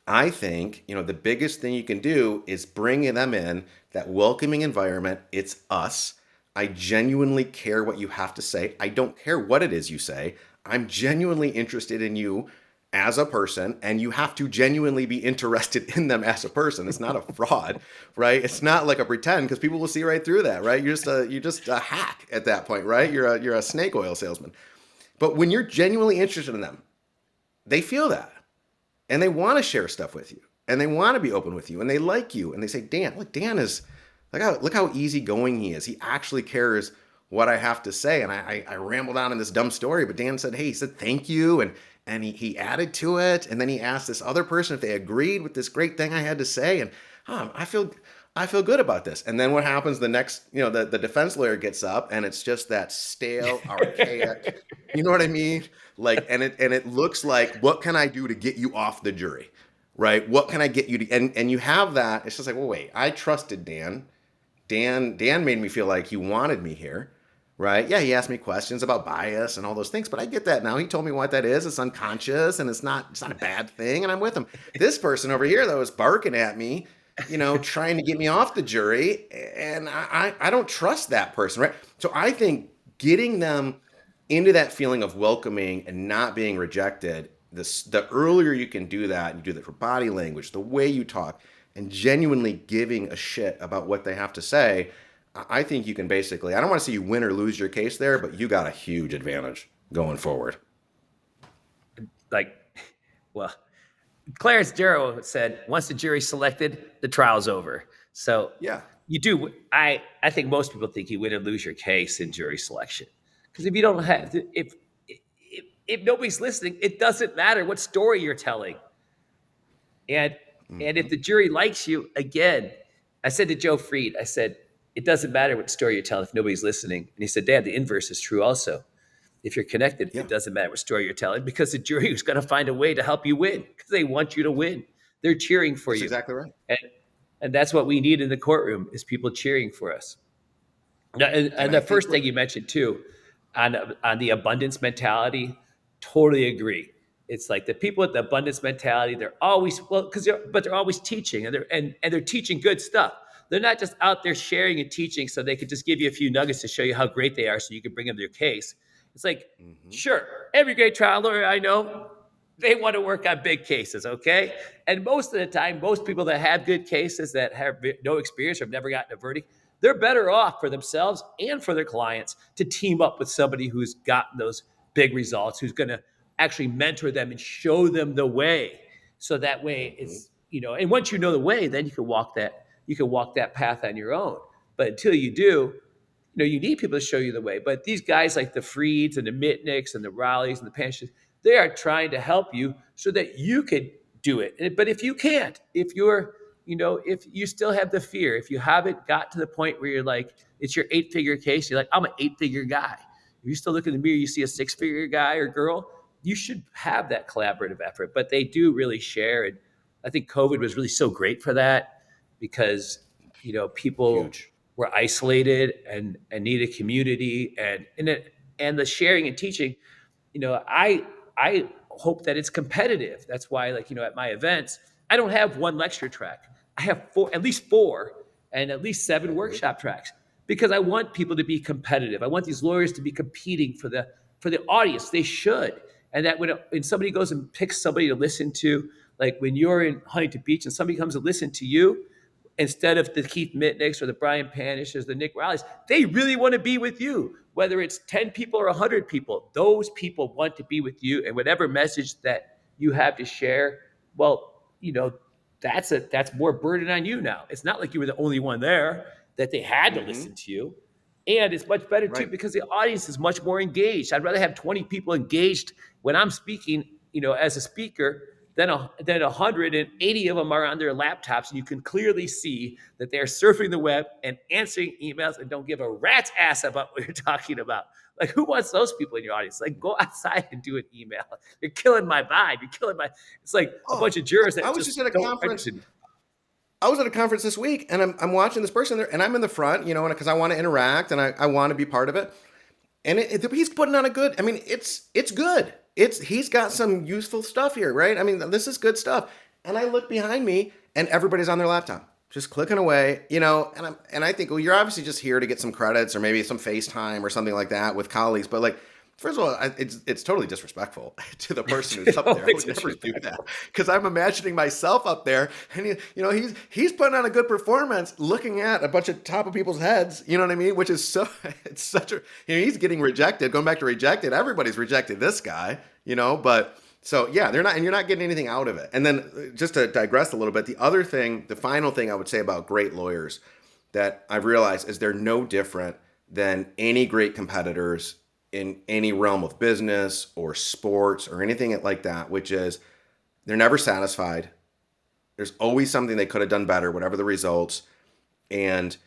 I think, the biggest thing you can do is bring them in that welcoming environment. It's us. I genuinely care what you have to say. I don't care what it is you say. I'm genuinely interested in you as a person, and you have to genuinely be interested in them as a person. It's not a fraud, right? It's not like a pretend, because people will see right through that, right? You're just a hack at that point, right? You're a snake oil salesman. But when you're genuinely interested in them, they feel that. And they want to share stuff with you. And they want to be open with you. And they like you. And they say, Dan, look, Dan is, look how easygoing he is. He actually cares what I have to say. And I rambled on in this dumb story, but Dan said, hey, he said, thank you. And he added to it. And then he asked this other person if they agreed with this great thing I had to say. And I feel good about this. And then what happens the next, the defense lawyer gets up and it's just that stale, archaic, you know what I mean? Like, and it looks like, what can I do to get you off the jury? Right? What can I get you to, and you have that. It's just like, well, wait, I trusted Dan. Dan made me feel like he wanted me here. Right? Yeah, he asked me questions about bias and all those things, but I get that now. He told me what that is. It's unconscious and it's not a bad thing. And I'm with him. This person over here, though, is barking at me, trying to get me off the jury. And I don't trust that person, right? So I think getting them into that feeling of welcoming and not being rejected, the earlier you can do that, and you do that for body language, the way you talk, and genuinely giving a shit about what they have to say, I think you can basically, I don't want to see you win or lose your case there, but you got a huge advantage going forward. Well, Clarence Darrow said, once the jury's selected, the trial's over. So yeah, you do. I think most people think you win or lose your case in jury selection. Because if you don't have, if nobody's listening, it doesn't matter what story you're telling. And if the jury likes you, again, I said to Joe Freed, I said, it doesn't matter what story you tell if nobody's listening. And he said, Dad, the inverse is true also. If you're connected, It doesn't matter what story you're telling, because the jury is going to find a way to help you win, because they want you to win. They're cheering for you. That's exactly right. And that's what we need in the courtroom, is people cheering for us. And the first thing you mentioned too, on the abundance mentality, totally agree. It's like the people with the abundance mentality, they're always, but they're always teaching, and they're teaching good stuff. They're not just out there sharing and teaching so they could just give you a few nuggets to show you how great they are so you can bring them their case. It's like, sure, every great trial lawyer I know, they want to work on big cases, okay? And most of the time, most people that have good cases that have no experience or have never gotten a verdict, they're better off for themselves and for their clients to team up with somebody who's gotten those big results, who's going to actually mentor them and show them the way. So that way it's, and once you know the way, then you can walk that path on your own. But until you do, you need people to show you the way. But these guys like the Freeds and the Mitnicks and the Raleighs and the Panchers, they are trying to help you so that you could do it. But if you can't, if you still have the fear, if you haven't got to the point where you're like, it's your 8-figure case, you're like, I'm an 8-figure guy. If you still look in the mirror, you see a 6-figure guy or girl, you should have that collaborative effort. But they do really share. And I think COVID was really so great for that, because, people were isolated and needed community and the sharing and teaching. I hope that it's competitive. That's why, at my events, I don't have one lecture track. I have at least four, and at least 7 workshop tracks, because I want people to be competitive. I want these lawyers to be competing for the audience. They should. And that when somebody goes and picks somebody to listen to, like when you're in Huntington Beach and somebody comes to listen to you, instead of the Keith Mitnicks or the Brian Panishes, the Nick Raleighs, they really want to be with you. Whether it's 10 people or 100 people, those people want to be with you. And whatever message that you have to share, well, that's more burden on you now. It's not like you were the only one there, that they had to listen to you. And it's much better too Right. because the audience is much more engaged. I'd rather have 20 people engaged when I'm speaking, as a speaker, than 180 of them are on their laptops, and you can clearly see that they're surfing the web and answering emails and don't give a rat's ass about what you're talking about. Like, who wants those people in your audience? Like, go outside and do an email. You're killing my vibe. You're killing my. It's like a Oh, bunch of jurors I that was just just at a don't conference. register. I was at a conference this week, and I'm watching this person there, and I'm in the front, because I want to interact and I want to be part of it. And he's putting on a good. I mean, it's good. He's got some useful stuff here, right? I mean, this is good stuff. And I look behind me, and everybody's on their laptop, just clicking away, And I think, well, you're obviously just here to get some credits or maybe some FaceTime or something like that with colleagues. But like, first of all, it's totally disrespectful to the person who's up there. I would never do that because I'm imagining myself up there, and he's putting on a good performance, looking at a bunch of top of people's heads. You know what I mean? Which is it's such a he's getting rejected. Going back to rejected, everybody's rejected this guy. But so yeah, they're not, and you're not getting anything out of it. And then just to digress a little bit, the final thing I would say about great lawyers that I've realized is they're no different than any great competitors in any realm of business or sports or anything like that, which is they're never satisfied. There's always something they could have done better, whatever the results. And,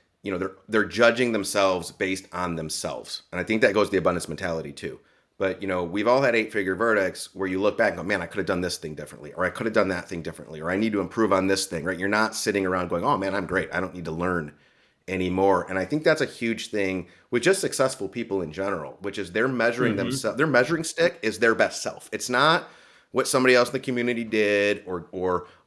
they're judging themselves based on themselves. And I think that goes to the abundance mentality too. But, we've all had 8-figure verdicts where you look back and go, man, I could have done this thing differently, or I could have done that thing differently, or I need to improve on this thing, right? You're not sitting around going, oh man, I'm great. I don't need to learn anymore. And I think that's a huge thing with just successful people in general, which is they're measuring themselves. Their measuring stick is their best self. It's not what somebody else in the community did, or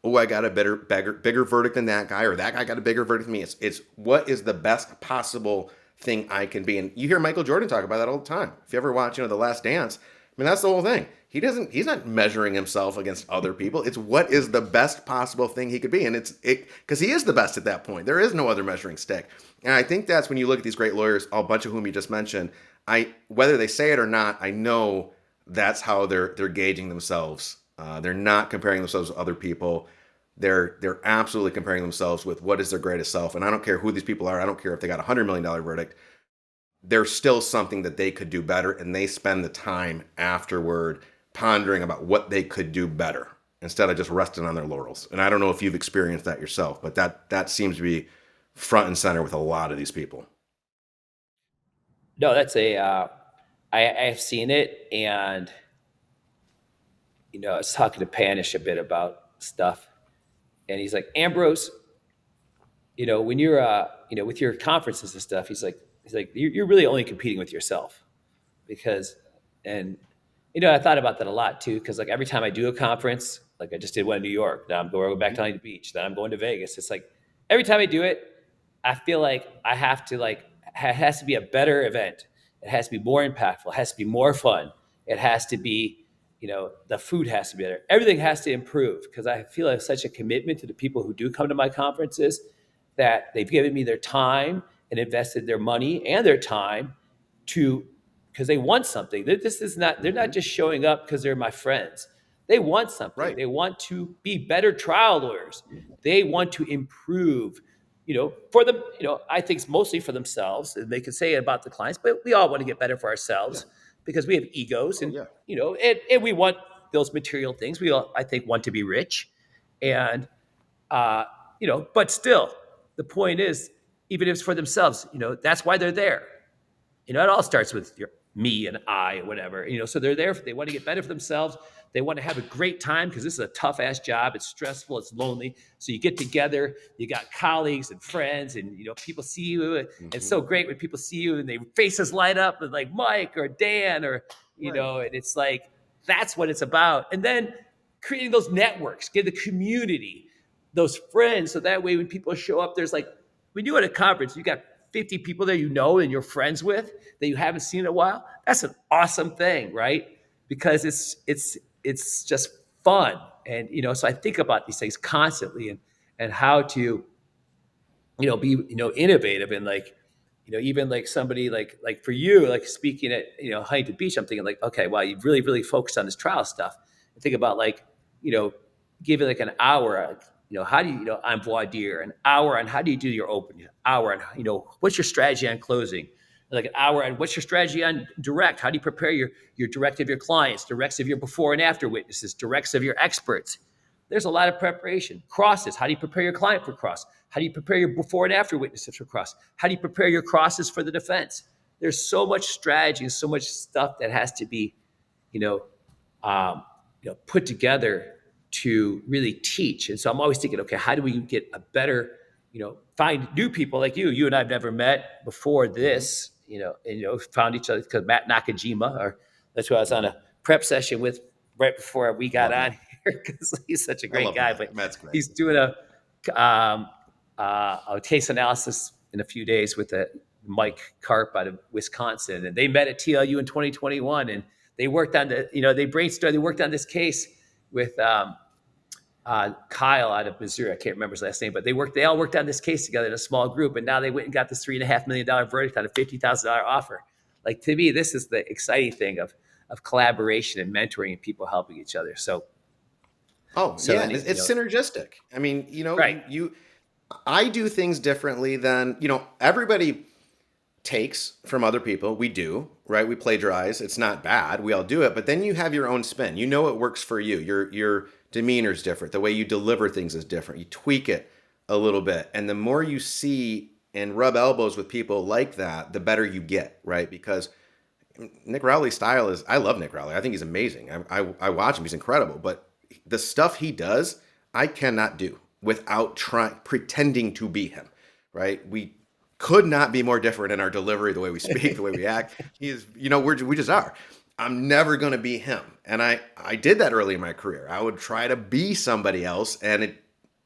oh, I got a bigger verdict than that guy, or that guy got a bigger verdict than me. It's what is the best possible thing I can be. And you hear Michael Jordan talk about that all the time. If you ever watch, The Last Dance, I mean, that's the whole thing. He's not measuring himself against other people. It's what is the best possible thing he could be. And because he is the best at that point. There is no other measuring stick. And I think that's when you look at these great lawyers, a bunch of whom you just mentioned, whether they say it or not, I know that's how they're gauging themselves. They're not comparing themselves with other people. They're absolutely comparing themselves with what is their greatest self. And I don't care who these people are. I don't care if they got $100 million verdict. There's still something that they could do better. And they spend the time afterward pondering about what they could do better instead of just resting on their laurels. And I don't know if you've experienced that yourself, but that seems to be front and center with a lot of these people. No, that's I've seen it, and I was talking to Panish a bit about stuff, and he's like, Ambrose, when you're with your conferences and stuff, he's like you're really only competing with yourself, because, and I thought about that a lot too, because like every time I do a conference, like I just did one in New York, now I'm going back to Huntington Beach, then I'm going to Vegas. It's like every time I do it, I feel like I have to it has to be a better event. It has to be more impactful. It has to be more fun. It has to be, the food has to be better. Everything has to improve, because I feel like such a commitment to the people who do come to my conferences, that they've given me their time and invested their money and their time because they want something. They're not just showing up because they're my friends. They want something. Right. They want to be better trial lawyers. They want to improve, for them, I think it's mostly for themselves. And they can say it about the clients, but we all want to get better for ourselves, because we have egos, and, and we want those material things. We all, I think, want to be rich. And, but still, the point is, even if it's for themselves, that's why they're there. It all starts with me and I, whatever, so they're there. They want to get better for themselves. They want to have a great time, because this is a tough ass job. It's stressful. It's lonely. So you get together, you got colleagues and friends, and, people see you. It's so great when people see you and their faces light up with like Mike or Dan or, and it's like, that's what it's about. And then creating those networks, get the community, those friends. So that way, when people show up, there's like, when you at a conference, you got 50 people there and you're friends with, that you haven't seen in a while. That's an awesome thing, right? Because it's just fun. And so I think about these things constantly, and how to be innovative, and like even like somebody like for you, like speaking at Huntington Beach, I'm thinking like, okay, wow, you've really focused on this trial stuff. And think about like give it like an hour, how do you on voir dire, an hour on how do you do your open, hour on what's your strategy on closing, like an hour on what's your strategy on direct? How do you prepare your direct of your clients, directs of your before and after witnesses, directs of your experts? There's a lot of preparation. Crosses. How do you prepare your client for cross? How do you prepare your before and after witnesses for cross? How do you prepare your crosses for the defense? There's so much strategy and so much stuff that has to be, you know, put together to really teach. And so I'm always thinking, okay, how do we get a better, find new people like you and I've never met before this, and found each other because Matt Nakajima, or that's who I was on a prep session with right before we got Love on Matt. here because he's such a I great love guy. Matt. But Matt's great. he's doing a case analysis in a few days with Mike Karp out of Wisconsin, and they met at TLU in 2021, and they worked on they worked on this case with Kyle out of Missouri. I can't remember his last name, but they all worked on this case together in a small group, and now they went and got this $3.5 million verdict on a $50,000 offer. Like, to me, this is the exciting thing of collaboration and mentoring and people helping each other. So it's synergistic. I mean, right. I do things differently than, everybody takes from other people. We do, right? We plagiarize. It's not bad. We all do it. But then you have your own spin. You know it works for you. Your demeanor is different. The way you deliver things is different. You tweak it a little bit. And the more you see and rub elbows with people like that, the better you get, right? Because Nick Rowley's style is, I love Nick Rowley. I think he's amazing. I watch him. He's incredible. But the stuff he does, I cannot do without pretending to be him, right? We could not be more different in our delivery, the way we speak, the way we act. We just are. I'm never going to be him. And I did that early in my career. I would try to be somebody else. And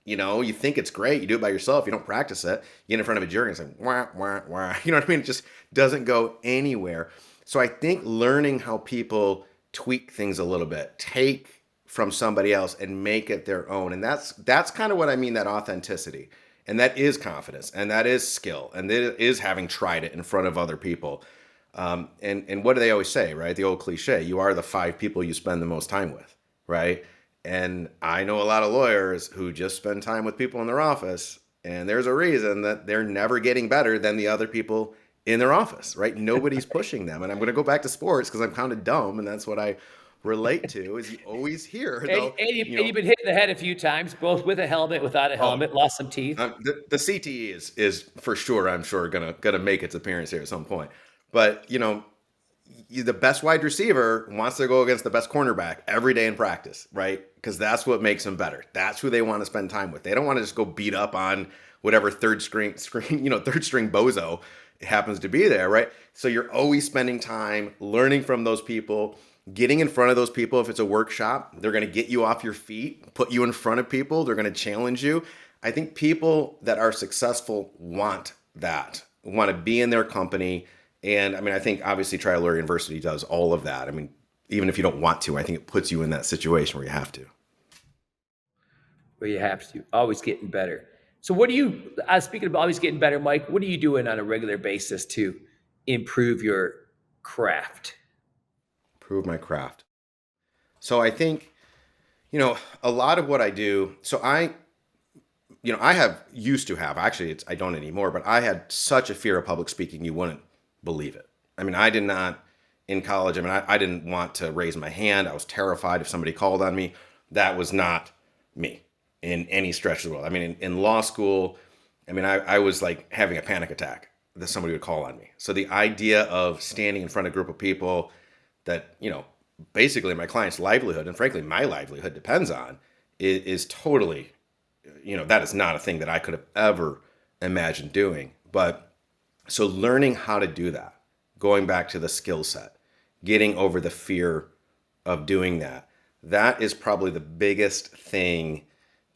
you think it's great. You do it by yourself. You don't practice it. You get in front of a jury and say, wah, wah, wah. You know what I mean? It just doesn't go anywhere. So I think learning how people tweak things a little bit, take from somebody else and make it their own. And that's kind of what I mean, that authenticity. And that is confidence, and that is skill, and that is having tried it in front of other people. And what do they always say, right? The old cliche, you are the 5 people you spend the most time with, right? And I know a lot of lawyers who just spend time with people in their office, and there's a reason that they're never getting better than the other people in their office, right? Nobody's pushing them. And I'm going to go back to sports because I'm kind of dumb, and that's what I relate to, is you always hear. You've been hit in the head a few times, both with a helmet, without a helmet, lost some teeth. The CTE is for sure, I'm sure, gonna make its appearance here at some point. But the best wide receiver wants to go against the best cornerback every day in practice, right? Because that's what makes them better. That's who they want to spend time with. They don't want to just go beat up on whatever third string bozo happens to be there, right? So you're always spending time learning from those people, getting in front of those people. If it's a workshop, they're going to get you off your feet, put you in front of people. They're going to challenge you. I think people that are successful want that, want to be in their company. And I think obviously Trial Lawyer University does all of that. Even if you don't want to, I think it puts you in that situation where you have to. Always getting better. So speaking of always getting better, Mike, what are you doing on a regular basis to improve your craft? Improve my craft. So I think, a lot of what I do, so I used to have, actually I don't anymore, but I had such a fear of public speaking, you wouldn't believe it. I did not in college. I didn't want to raise my hand. I was terrified if somebody called on me. That was not me in any stretch of the world. In law school, I was like having a panic attack that somebody would call on me. So the idea of standing in front of a group of people that, basically my client's livelihood, and frankly, my livelihood depends on, is totally, that is not a thing that I could have ever imagined doing. But so learning how to do that, going back to the skill set, getting over the fear of doing that, that is probably the biggest thing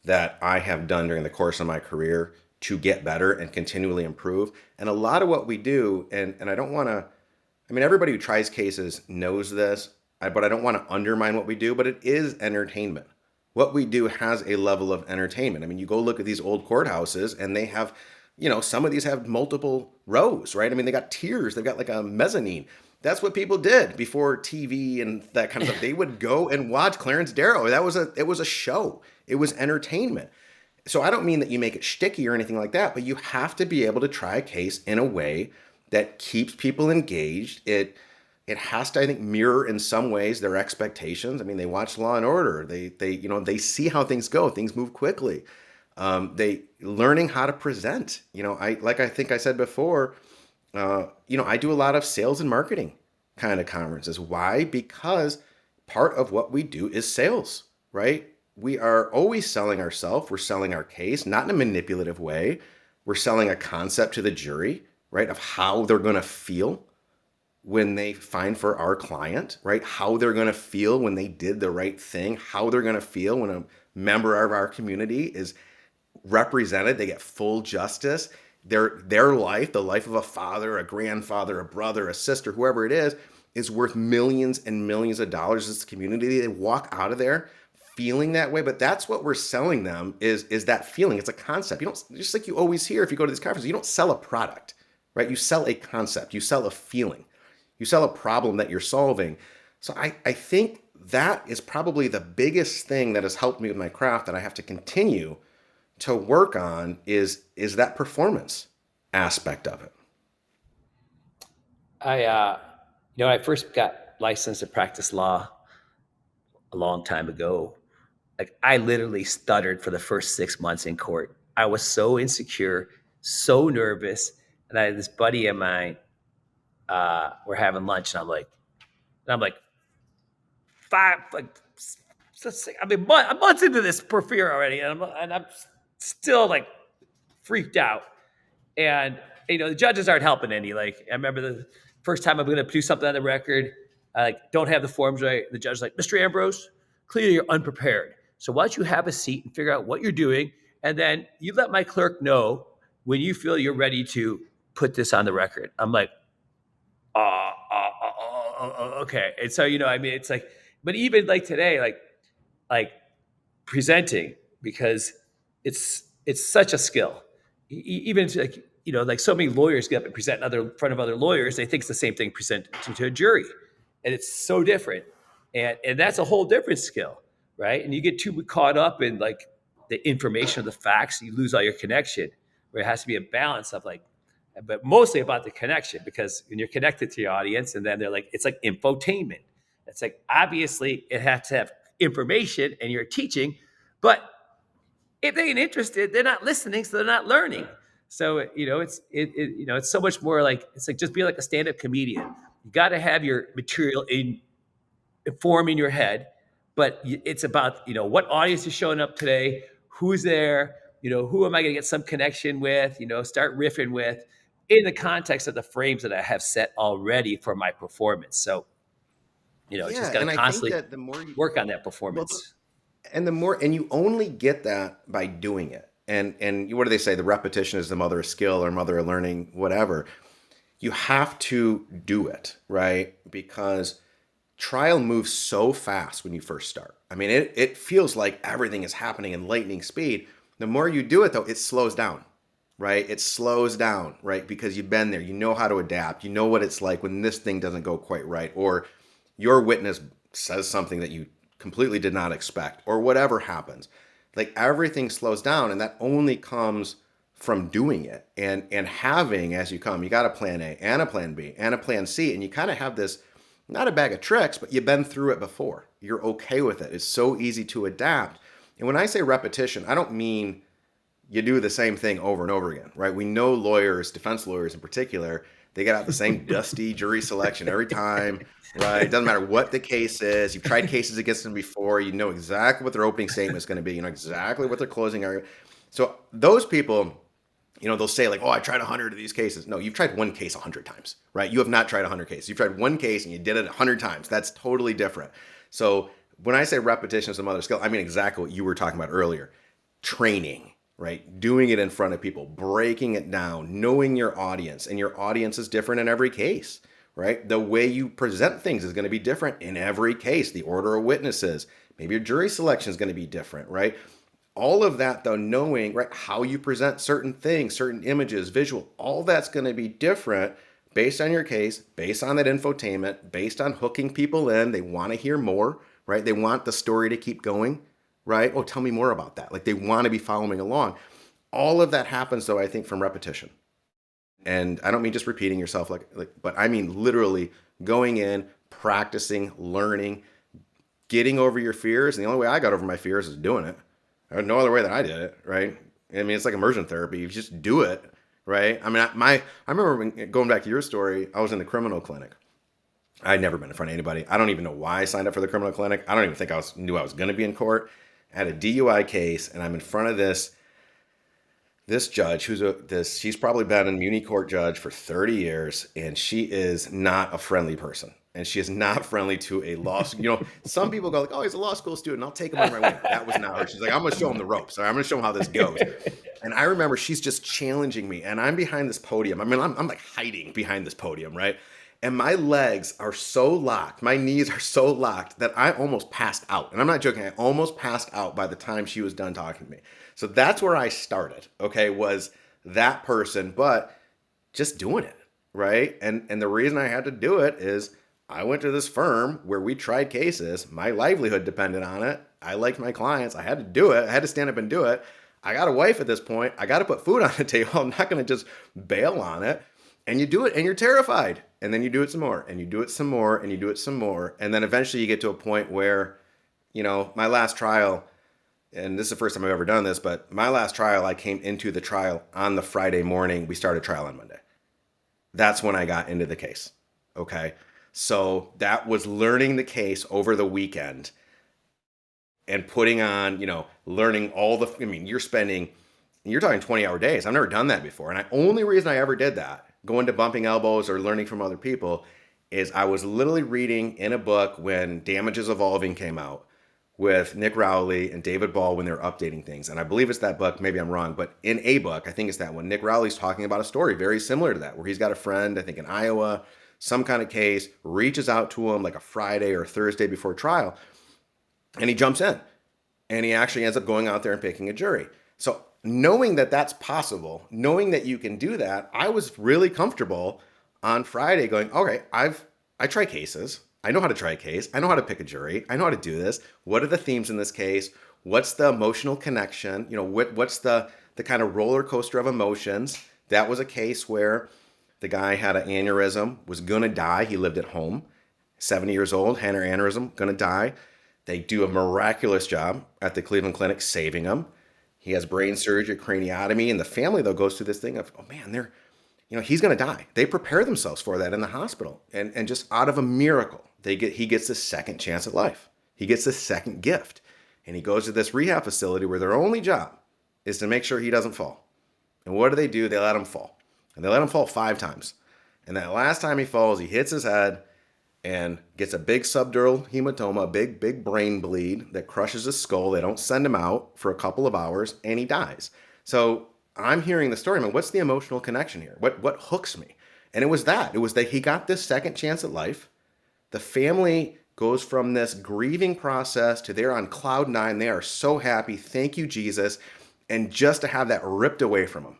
that I have done during the course of my career to get better and continually improve. And a lot of what we do, and I don't want to, everybody who tries cases knows this, but I don't want to undermine what we do, but it is entertainment. What we do has a level of entertainment. You go look at these old courthouses and they have, some of these have multiple rows, right? They got tiers, they've got like a mezzanine. That's what people did before TV and that kind of stuff. They would go and watch Clarence Darrow. It was a show. It was entertainment. So I don't mean that you make it shticky or anything like that, but you have to be able to try a case in a way that keeps people engaged. It has to, I think, mirror in some ways their expectations. I mean, they watch Law and Order. They see how things go. Things move quickly. They learning how to present. I think I said before. I do a lot of sales and marketing kind of conferences. Why? Because part of what we do is sales, right? We are always selling ourselves. We're selling our case, not in a manipulative way. We're selling a concept to the jury, right, of how they're going to feel when they find for our client, right? How they're going to feel when they did the right thing, how they're going to feel when a member of our community is represented, they get full justice. Their life, the life of a father, a grandfather, a brother, a sister, whoever it is worth millions and millions of dollars to this community. They walk out of there feeling that way. But that's what we're selling them is that feeling. It's a concept. You don't, just like you always hear if you go to these conferences, you don't sell a product, right? You sell a concept, you sell a feeling, you sell a problem that you're solving. So I think that is probably the biggest thing that has helped me with my craft that I have to continue to work on is that performance aspect of it. When I first got licensed to practice law a long time ago, like I literally stuttered for the first 6 months in court. I was so insecure, so nervous. And I had this buddy of mine, we're having lunch, and I'm like months into this porphyria already, and I'm still like freaked out. And the judges aren't helping any. Like I remember the first time I'm going to do something on the record, I don't have the forms right. The judge's like, Mr. Ambrose, clearly you're unprepared. So why don't you have a seat and figure out what you're doing, and then you let my clerk know when you feel you're ready to put this on the record. I'm like, okay. And so it's like, but even like today, like presenting, because it's such a skill. Even like so many lawyers get up and present in front of other lawyers. They think it's the same thing present to a jury, and it's so different. And that's a whole different skill, right? And you get too caught up in like the information of the facts, you lose all your connection. Where it has to be a balance of but mostly about the connection, because when you're connected to your audience, and then they're like, it's like infotainment. It's like, obviously it has to have information and you're teaching, but if they ain't interested, they're not listening, so they're not learning. So it's so much more like, it's like just be like a stand-up comedian. You got to have your material in form in your head, but it's about what audience is showing up today, who's there, who am I going to get some connection with, start riffing with, in the context of the frames that I have set already for my performance. So it's just got to And I think constantly that the more you work on that well, performance. and you only get that by doing it. And what do they say? The repetition is the mother of skill or mother of learning, whatever. You have to do it, right? Because trial moves so fast when you first start. I mean, it feels like everything is happening in lightning speed. The more you do it, though, it slows down, right? It slows down, right? Because you've been there. You know how to adapt. You know what it's like when this thing doesn't go quite right, or your witness says something that you completely did not expect, or whatever happens. Like everything slows down, and that only comes from doing it and having, as you come, you got a plan A and a plan B and a plan C, and you kind of have this, not a bag of tricks, but you've been through it before. You're okay with it. It's so easy to adapt. And when I say repetition, I don't mean you do the same thing over and over again, right? We know lawyers, defense lawyers in particular, they get out the same dusty jury selection every time, right? It doesn't matter what the case is. You've tried cases against them before. You know exactly what their opening statement is going to be. You know exactly what their closing argument. So those people, they'll say like, oh, I tried 100 of these cases. No, you've tried one case 100 times, right? You have not tried 100 cases. You've tried one case and you did it 100 times. That's totally different. So when I say repetition is the mother of skill, I mean exactly what you were talking about earlier. Training, right? Doing it in front of people, breaking it down, knowing your audience, and your audience is different in every case, right? The way you present things is going to be different in every case. The order of witnesses, maybe your jury selection is going to be different, right? All of that, though, knowing, right, how you present certain things, certain images, visual, all that's going to be different based on your case, based on that infotainment, based on hooking people in. They want to hear more, right? They want the story to keep going, right? Oh, tell me more about that. Like they want to be following along. All of that happens, though, I think, from repetition. And I don't mean just repeating yourself, but I mean literally going in, practicing, learning, getting over your fears. And the only way I got over my fears is doing it. There's no other way that I did it, right? I mean, it's like immersion therapy. You just do it, right? I mean, I remember going back to your story, I was in the criminal clinic. I'd never been in front of anybody. I don't even know why I signed up for the criminal clinic. I don't even think knew I was going to be in court. I had a DUI case, and I'm in front of this judge she's probably been a muni court judge for 30 years, and she is not a friendly person. And she is not friendly to a law school. You know, some people go like, oh, he's a law school student, I'll take him under my wing. That was not her. She's like, I'm going to show him the ropes. I'm going to show him how this goes. And I remember she's just challenging me, and I'm behind this podium. I mean, I'm like hiding behind this podium, right? And my legs are so locked, my knees are so locked that I almost passed out. And I'm not joking, I almost passed out by the time she was done talking to me. So that's where I started, okay, was that person, but just doing it, right? And the reason I had to do it is I went to this firm where we tried cases. My livelihood depended on it. I liked my clients. I had to do it. I had to stand up and do it. I got a wife at this point. I got to put food on the table. I'm not going to just bail on it. And you do it and you're terrified. And then you do it some more and you do it some more and you do it some more. And then eventually you get to a point where, you know, my last trial, and this is the first time I've ever done this, but my last trial, I came into the trial on the Friday morning. We started trial on Monday. That's when I got into the case. Okay. So that was learning the case over the weekend and putting on, you know, learning I mean, you're talking 20-hour days. I've never done that before. And the only reason I ever did that, going to bumping elbows or learning from other people, is I was literally reading in a book when Damage is Evolving came out with Nick Rowley and David Ball when they were updating things. And I believe it's that book, maybe I'm wrong, but in a book, I think it's that one, Nick Rowley's talking about a story very similar to that, where he's got a friend, I think in Iowa, some kind of case, reaches out to him like a Friday or Thursday before trial, and he jumps in. And he actually ends up going out there and picking a jury. So knowing that that's possible, knowing that you can do that, I was really comfortable on Friday going, okay, I try cases. I know how to try a case. I know how to pick a jury. I know how to do this. What are the themes in this case? What's the emotional connection? You know, what's the kind of roller coaster of emotions? That was a case where the guy had an aneurysm, was going to die. He lived at home, 70 years old, had an aneurysm, going to die. They do a miraculous job at the Cleveland Clinic saving him. He has brain surgery, craniotomy, and the family, though, goes through this thing of, oh man, he's going to die. They prepare themselves for that in the hospital. And just out of a miracle, he gets the second chance at life. He gets the second gift. And he goes to this rehab facility where their only job is to make sure he doesn't fall. And what do? They let him fall. And they let him fall 5 times. And that last time he falls, he hits his head and gets a big subdural hematoma, a big brain bleed that crushes his skull. They don't send him out for a couple of hours, and he dies. So I'm hearing the story. I mean, what's the emotional connection here? What hooks me? And it was that he got this second chance at life. The family goes from this grieving process to they're on cloud 9. They are so happy. Thank you, Jesus. And just to have that ripped away from them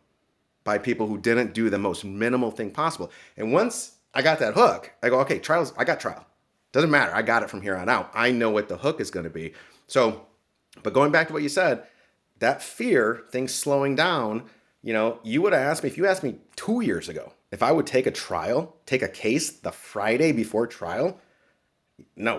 by people who didn't do the most minimal thing possible. And once I got that hook, I go, okay, I got trial. Doesn't matter. I got it from here on out. I know what the hook is going to be. So, but going back to what you said, that fear, things slowing down, you know, you would have asked me, if you asked me 2 years ago, if I would take a case the Friday before trial, no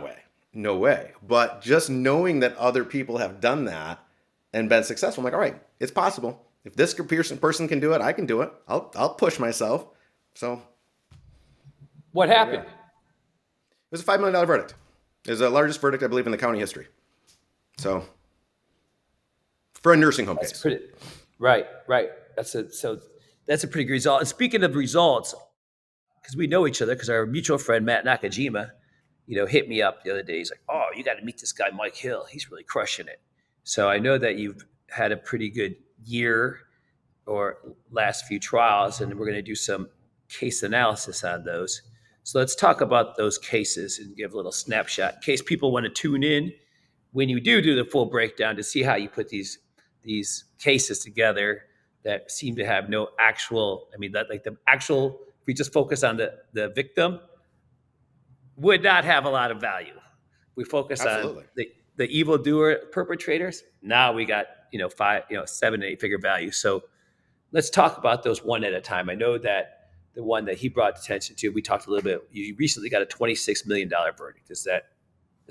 way. But just knowing that other people have done that and been successful, I'm like, all right, it's possible. If this person can do it, I can do it. I'll push myself. So. What happened? It was a $5 million verdict. It was the largest verdict, I believe, in the county history. So, for a nursing home case. Right. That's a pretty good result. And speaking of results, because we know each other, because our mutual friend Matt Nakajima, hit me up the other day. He's like, "Oh, you got to meet this guy Mike Hill. He's really crushing it." So I know that you've had a pretty good year or last few trials, and we're going to do some case analysis on those. So let's talk about those cases and give a little snapshot in case people want to tune in when you do the full breakdown to see how you put these cases together that seem to have no actual, if we just focus on the victim, would not have a lot of value. We focus Absolutely. on the evildoer perpetrators. Now we got, 7 to 8 figure value. So let's talk about those one at a time. I know that the one that he brought attention to, we talked a little bit. You recently got a $26 million verdict. Is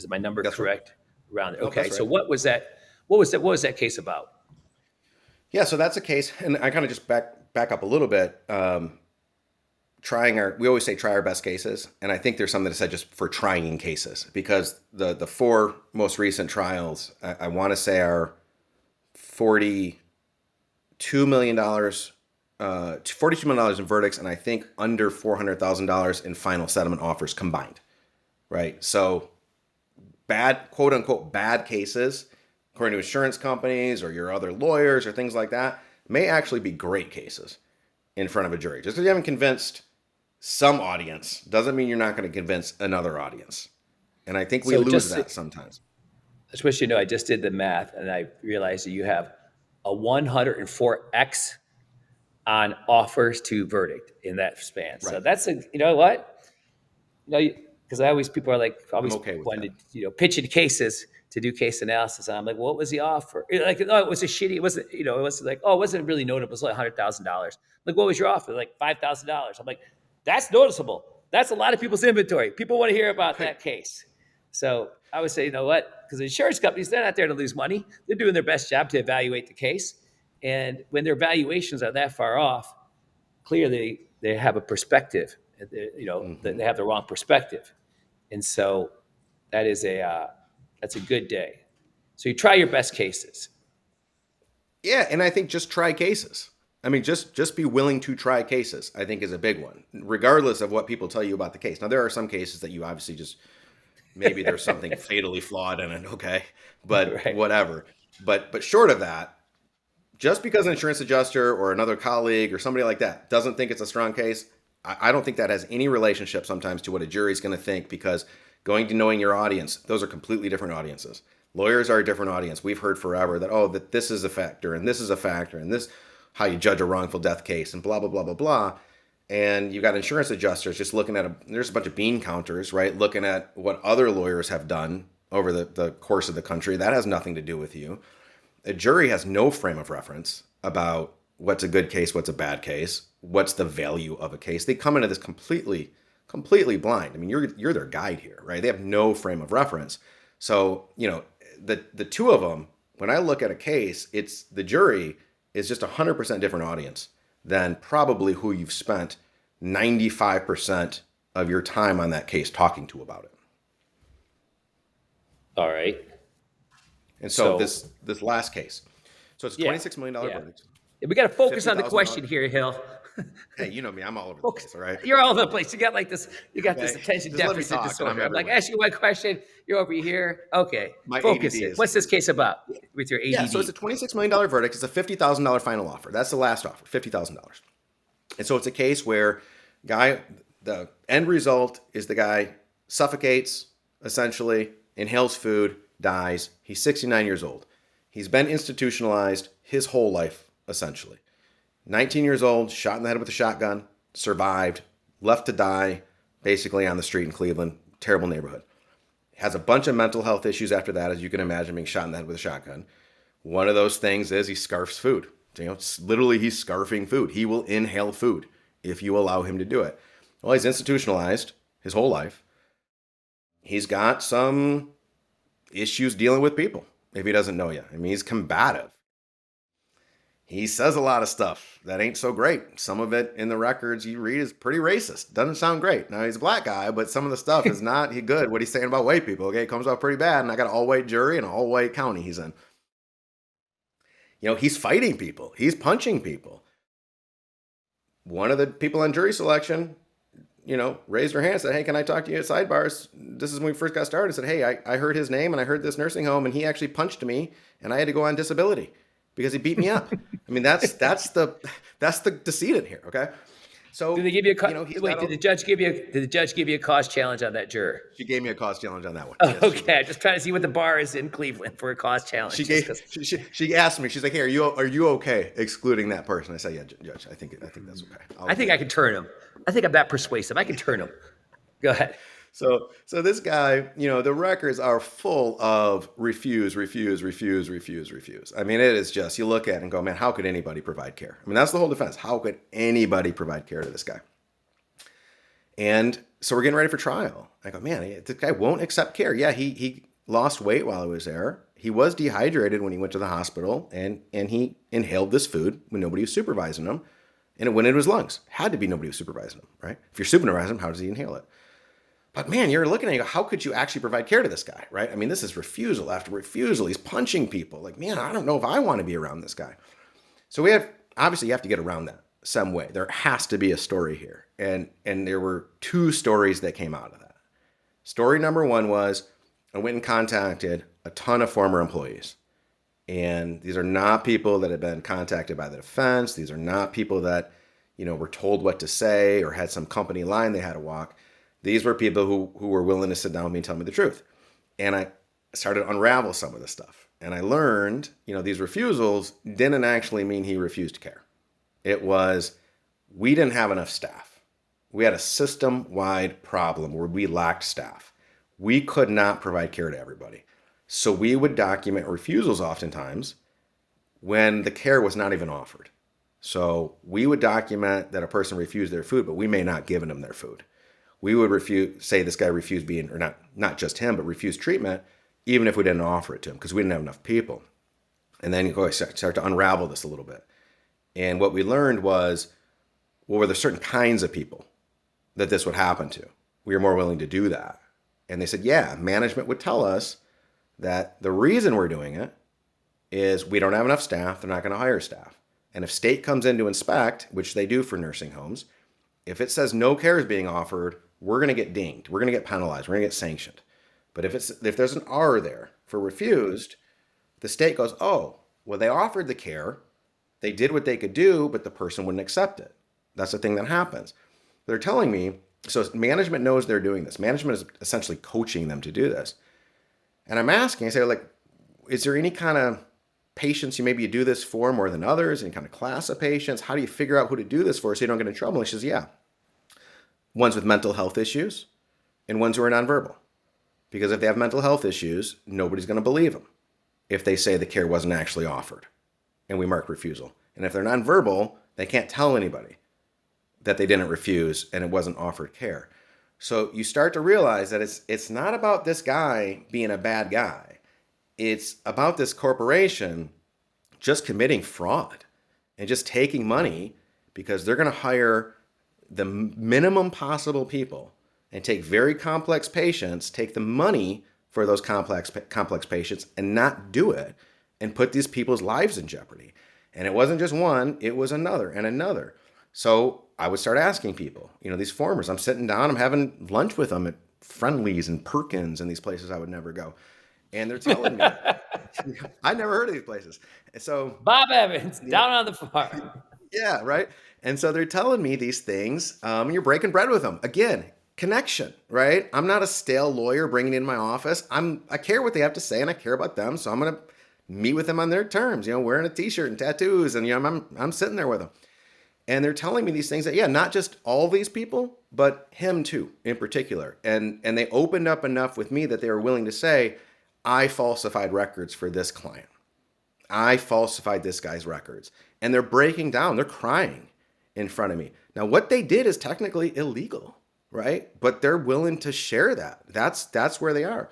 my number That's right. correct? Around there. Nope, Okay. that's So right. what was that? What was that case about? Yeah, so that's a case, and I kind of just back up a little bit. We always say try our best cases, and I think there's something to say just for trying cases, because the four most recent trials I want to say are $42 million, $42 million in verdicts, and I think under $400,000 in final settlement offers combined. Right, so bad, quote unquote, bad cases, according to insurance companies or your other lawyers or things like that, may actually be great cases in front of a jury. Just because you haven't convinced some audience doesn't mean you're not going to convince another audience. And I think we So lose that sometimes. I just wish you know I just did the math and I realized that you have a 104x on offers to verdict in that span. So Right. that's you know what? Because people are like I'm always okay with wanting that. to, pitching cases to do case analysis. And I'm like, well, what was the offer? Like, oh, it was a shitty. It wasn't, it wasn't like, oh, it wasn't really notable. It was like $100,000. Like, what was your offer? Like $5,000. I'm like, that's noticeable. That's a lot of people's inventory. People want to hear about that case. So I would say, you know what? Because insurance companies, they're not there to lose money. They're doing their best job to evaluate the case. And when their valuations are that far off, clearly they have a perspective. They have the wrong perspective. And so that's a good day. So you try your best cases. Yeah, and I think just try cases. I mean, just be willing to try cases, I think, is a big one, regardless of what people tell you about the case. Now, there are some cases that you obviously just, maybe there's something fatally flawed in it, okay, but Right. whatever. But short of that, just because an insurance adjuster or another colleague or somebody like that doesn't think it's a strong case, I don't think that has any relationship sometimes to what a jury's going to think, because going to knowing your audience, those are completely different audiences. Lawyers are a different audience. We've heard forever that this is a factor and this is a factor and this how you judge a wrongful death case and blah, blah, blah, blah, blah. And you've got insurance adjusters just looking at there's a bunch of bean counters, right? Looking at what other lawyers have done over the course of the country. That has nothing to do with you. A jury has no frame of reference about what's a good case, what's a bad case, what's the value of a case. They come into this completely blind. I mean, you're their guide here, right? They have no frame of reference. So, the two of them, when I look at a case, it's the jury is just 100% different audience than probably who you've spent 95% of your time on that case talking to about it. All right. And so this last case, so it's a $26 million verdict. We got to focus on the $50,000. question here, Hill. Hey, you know me, I'm all over the place, all right? You're all over the place. You got this attention Just let me deficit talk, and disorder. I'm I'm like, everywhere. ask you one question. You're over here. Okay. My Focus ADD it. is- What's this case about with your ADD? Yeah, so it's a $26 million verdict. It's a $50,000 final offer. That's the last offer, $50,000. And so it's a case where the end result is the guy suffocates, essentially, inhales food, dies. He's 69 years old. He's been institutionalized his whole life, essentially. 19 years old, shot in the head with a shotgun, survived, left to die, basically on the street in Cleveland. Terrible neighborhood. Has a bunch of mental health issues after that, as you can imagine, being shot in the head with a shotgun. One of those things is he scarfs food. It's literally he's scarfing food. He will inhale food if you allow him to do it. Well, he's institutionalized his whole life. He's got some issues dealing with people, if he doesn't know you. I mean, he's combative. He says a lot of stuff that ain't so great. Some of it in the records you read is pretty racist. Doesn't sound great. Now, he's a black guy, but some of the stuff is not good. What he's saying about white people, okay, it comes out pretty bad. And I got an all-white jury and an all-white county he's in. He's fighting people. He's punching people. One of the people on jury selection, raised her hand and said, hey, can I talk to you at sidebars? This is when we first got started. I said, hey, I heard his name and I heard this nursing home and he actually punched me and I had to go on disability because he beat me up. I mean, that's the decedent here, okay? So did they give you did the judge give you a cause challenge on that juror? She gave me a cause challenge on that one. Oh, Yes, okay, just trying to see what the bar is in Cleveland for a cause challenge. She asked me. She's like, "Hey, are you okay excluding that person?" I said, "Yeah, Judge. I think that's okay." I think I can turn him. I think I'm that persuasive. I can turn him. Go ahead. So this guy, the records are full of refuse, refuse, refuse, refuse, refuse. I mean, it is just, you look at it and go, man, how could anybody provide care? I mean, that's the whole defense. How could anybody provide care to this guy? And so we're getting ready for trial. I go, man, this guy won't accept care. Yeah, he lost weight while he was there. He was dehydrated when he went to the hospital, and he inhaled this food when nobody was supervising him, and it went into his lungs. Had to be nobody was supervising him, right? If you're supervising him, how does he inhale it? But man, you're looking at it, you go, how could you actually provide care to this guy, right? I mean, this is refusal after refusal. He's punching people. Like, man, I don't know if I want to be around this guy. So obviously you have to get around that some way. There has to be a story here. And there were two stories that came out of that. Story number one was I went and contacted a ton of former employees. And these are not people that had been contacted by the defense. These are not people that, were told what to say or had some company line they had to walk. These were people who were willing to sit down with me and tell me the truth. And I started to unravel some of this stuff. And I learned, these refusals didn't actually mean he refused care. It was, we didn't have enough staff. We had a system-wide problem where we lacked staff. We could not provide care to everybody. So we would document refusals oftentimes when the care was not even offered. So we would document that a person refused their food, but we may not given them their food. We would say this guy refused being, or not just him, but refused treatment, even if we didn't offer it to him because we didn't have enough people. And then you go start to unravel this a little bit. And what we learned was, well, were there certain kinds of people that this would happen to? We were more willing to do that. And they said, yeah, management would tell us that the reason we're doing it is we don't have enough staff. They're not going to hire staff. And if state comes in to inspect, which they do for nursing homes, if it says no care is being offered, we're going to get dinged. We're going to get penalized. We're going to get sanctioned. But if there's an R there for refused, the state goes, oh, well, they offered the care. They did what they could do, but the person wouldn't accept it. That's the thing that happens. They're telling me, so management knows they're doing this. Management is essentially coaching them to do this. And I'm asking, I say, like, is there any kind of patients you do this for more than others? Any kind of class of patients? How do you figure out who to do this for so you don't get in trouble? And she says, yeah. Ones with mental health issues and ones who are nonverbal. Because if they have mental health issues, nobody's going to believe them if they say the care wasn't actually offered and we mark refusal. And if they're nonverbal, they can't tell anybody that they didn't refuse and it wasn't offered care. So you start to realize that it's not about this guy being a bad guy. It's about this corporation just committing fraud and just taking money because they're going to hire the minimum possible people and take very complex patients, take the money for those complex patients and not do it and put these people's lives in jeopardy. And it wasn't just one, it was another and another. So I would start asking people, these formers, I'm sitting down, I'm having lunch with them at Friendly's and Perkins and these places I would never go. And they're telling me, I'd never heard of these places. And so Bob Evans, down on the farm. Yeah, right. And so they're telling me these things, and you're breaking bread with them. Again, connection, right? I'm not a stale lawyer bringing in my office. I care what they have to say, and I care about them, so I'm going to meet with them on their terms. Wearing a T-shirt and tattoos, and I'm sitting there with them, and they're telling me these things that not just all these people, but him too, in particular. And they opened up enough with me that they were willing to say, I falsified records for this client. I falsified this guy's records. And they're breaking down. They're crying in front of me. Now, what they did is technically illegal, right? But they're willing to share that. That's where they are.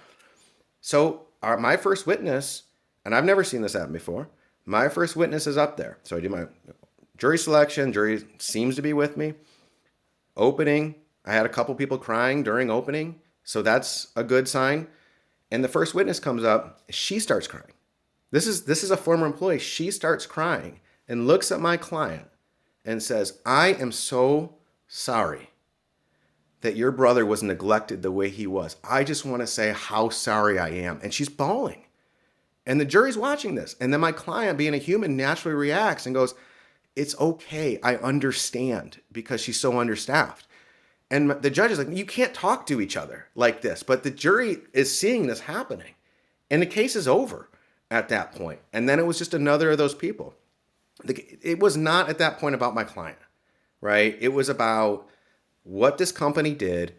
So my first witness, and I've never seen this happen before, my first witness is up there. So I do my jury selection. Jury seems to be with me. Opening, I had a couple people crying during opening. So that's a good sign. And the first witness comes up. She starts crying. This is a former employee. She starts crying and looks at my client and says, I am so sorry that your brother was neglected the way he was. I just want to say how sorry I am. And she's bawling. And the jury's watching this. And then my client, being a human, naturally reacts and goes, it's okay. I understand, because she's so understaffed. And the judge is like, you can't talk to each other like this. But the jury is seeing this happening. And the case is over at that point. And then it was just another of those people. It was not at that point about my client, right? It was about what this company did,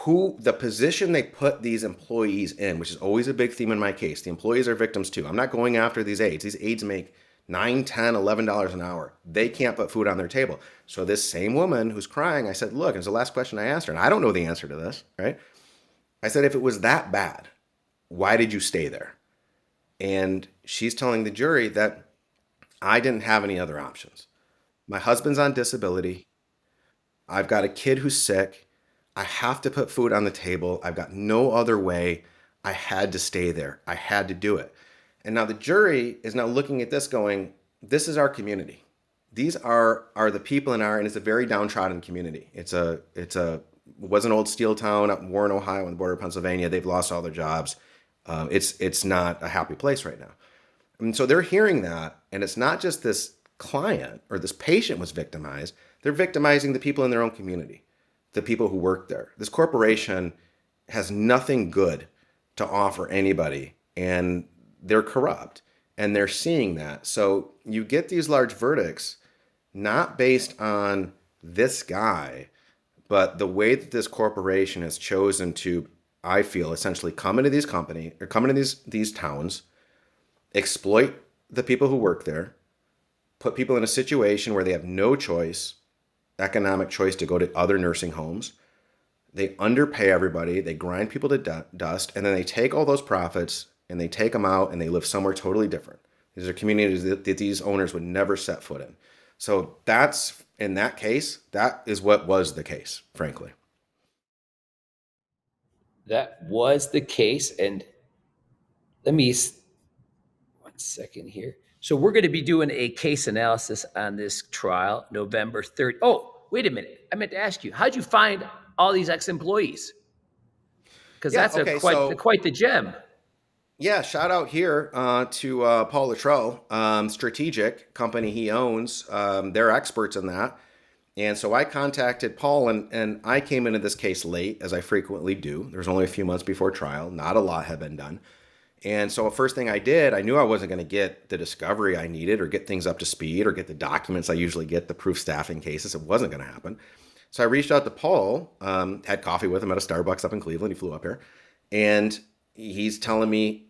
who the position they put these employees in, which is always a big theme in my case. The employees are victims too. I'm not going after these aides. These aides make $9, $10, $11 an hour. They can't put food on their table. So this same woman who's crying, I said, look, it's the last question I asked her, and I don't know the answer to this, right? I said, if it was that bad, why did you stay there? And she's telling the jury that I didn't have any other options. My husband's on disability. I've got a kid who's sick. I have to put food on the table. I've got no other way. I had to stay there. I had to do it. And now the jury is now looking at this going, this is our community. These are the people in and it's a very downtrodden community. It was an old steel town up in Warren, Ohio on the border of Pennsylvania. They've lost all their jobs. It's not a happy place right now. And so they're hearing that, and it's not just this client or this patient was victimized. They're victimizing the people in their own community, the people who work there. This corporation has nothing good to offer anybody, and they're corrupt, and they're seeing that. So you get these large verdicts, not based on this guy, but the way that this corporation has chosen to, I feel, essentially come into these towns, exploit the people who work there, put people in a situation where they have no choice, economic choice, to go to other nursing homes. They underpay everybody, they grind people to dust, and then they take all those profits and they take them out and they live somewhere totally different. These are communities that these owners would never set foot in. So that's, in that case, that is what was the case, frankly. That was the case. And let me, 1 second here. So we're going to be doing a case analysis on this trial November 3rd. Oh, wait a minute. I meant to ask you, how'd you find all these ex-employees? Because that's quite the gem. Yeah, shout out here to Paul Luttrell, Strategic company he owns. They're experts in that. And so I contacted Paul, and I came into this case late, as I frequently do. There was only a few months before trial. Not a lot had been done. And so the first thing I did, I knew I wasn't going to get the discovery I needed or get things up to speed or get the documents I usually get, the proof staffing cases. It wasn't going to happen. So I reached out to Paul, had coffee with him at a Starbucks up in Cleveland. He flew up here. And he's telling me,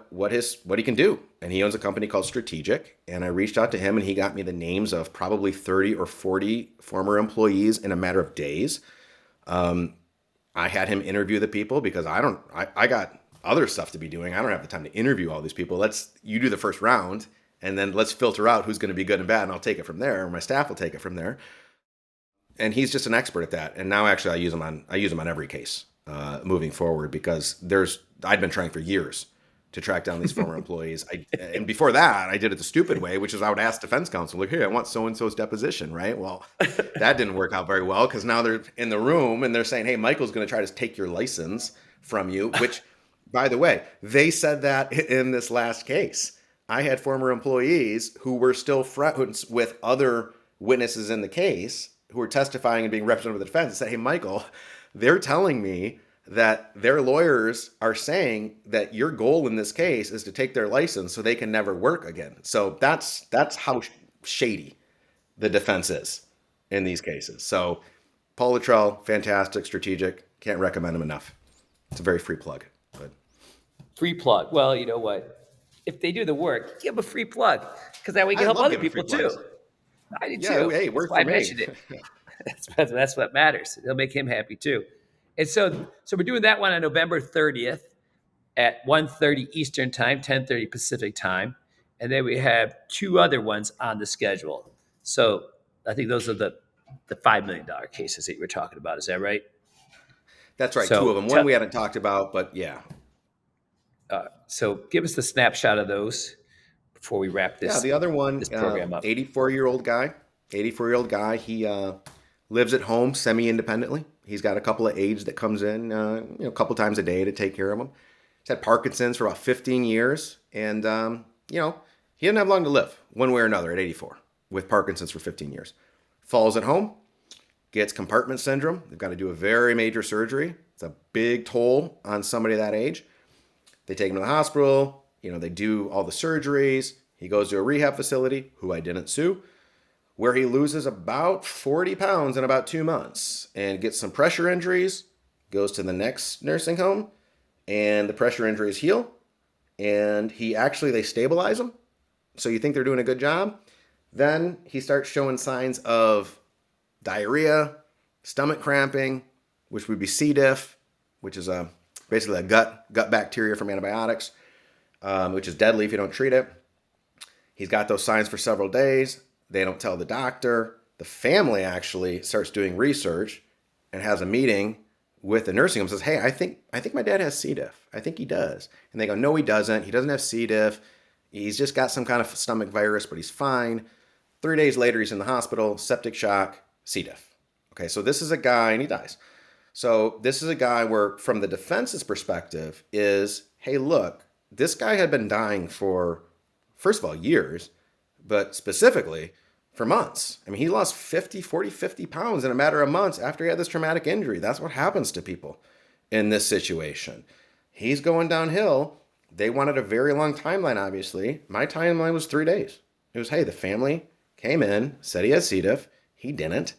what he can do. And he owns a company called Strategic. And I reached out to him, and he got me the names of probably 30 or 40 former employees in a matter of days. I had him interview the people because I got other stuff to be doing. I don't have the time to interview all these people. You do the first round, and then let's filter out who's going to be good and bad, and I'll take it from there, or my staff will take it from there. And he's just an expert at that. And now actually I use him on every case moving forward, because I'd been trying for years to track down these former employees. And before that, I did it the stupid way, which is I would ask defense counsel, like, hey, I want so-and-so's deposition, right? Well, that didn't work out very well, because now they're in the room and they're saying, hey, Michael's going to try to take your license from you, which, by the way, they said that in this last case. I had former employees who were still friends with other witnesses in the case who were testifying and being represented with the defense and said, hey, Michael, they're telling me that their lawyers are saying that your goal in this case is to take their license so they can never work again. So that's how shady the defense is in these cases. So Paul Luttrell, fantastic, Strategic. Can't recommend him enough. It's a very free plug. But. Free plug. Well, you know what? If they do the work, give them a free plug, because that way you can help other people too. I do too. Hey, work for me. I mentioned it. That's what matters. It'll make him happy too. And so we're doing that one on November 30th at 1:30 Eastern time, 10:30 Pacific time. And then we have two other ones on the schedule. So I think those are the $5 million cases that you were talking about. Is that right? That's right. So, two of them. One we haven't talked about, but yeah. So give us the snapshot of those before we wrap this. Yeah, the other one, this program up. 84-year-old guy. He lives at home semi-independently. He's got a couple of aides that comes in, a couple times a day to take care of him. He's had Parkinson's for about 15 years, and he didn't have long to live, one way or another, at 84, with Parkinson's for 15 years. Falls at home, gets compartment syndrome. They've got to do a very major surgery. It's a big toll on somebody that age. They take him to the hospital. They do all the surgeries. He goes to a rehab facility, who I didn't sue, where he loses about 40 pounds in about 2 months and gets some pressure injuries, goes to the next nursing home, and the pressure injuries heal. And they stabilize him. So you think they're doing a good job. Then he starts showing signs of diarrhea, stomach cramping, which would be C. diff, which is basically a gut bacteria from antibiotics, which is deadly if you don't treat it. He's got those signs for several days. They don't tell the doctor. The family actually starts doing research and has a meeting with the nursing home. Says, "Hey, I think my dad has C. diff. I think he does." And they go, "No, he doesn't. He doesn't have C. diff. He's just got some kind of stomach virus, but he's fine." 3 days later, he's in the hospital, septic shock, C. diff. Okay, so this is a guy, and he dies. So this is a guy where, from the defense's perspective, is, hey, look, this guy had been dying for, first of all, years, but specifically for months. I mean, he lost 50 pounds in a matter of months after he had this traumatic injury. That's what happens to people in this situation. He's going downhill. They wanted a very long timeline, obviously. My timeline was 3 days. It was, hey, the family came in, said he has C. diff. He didn't.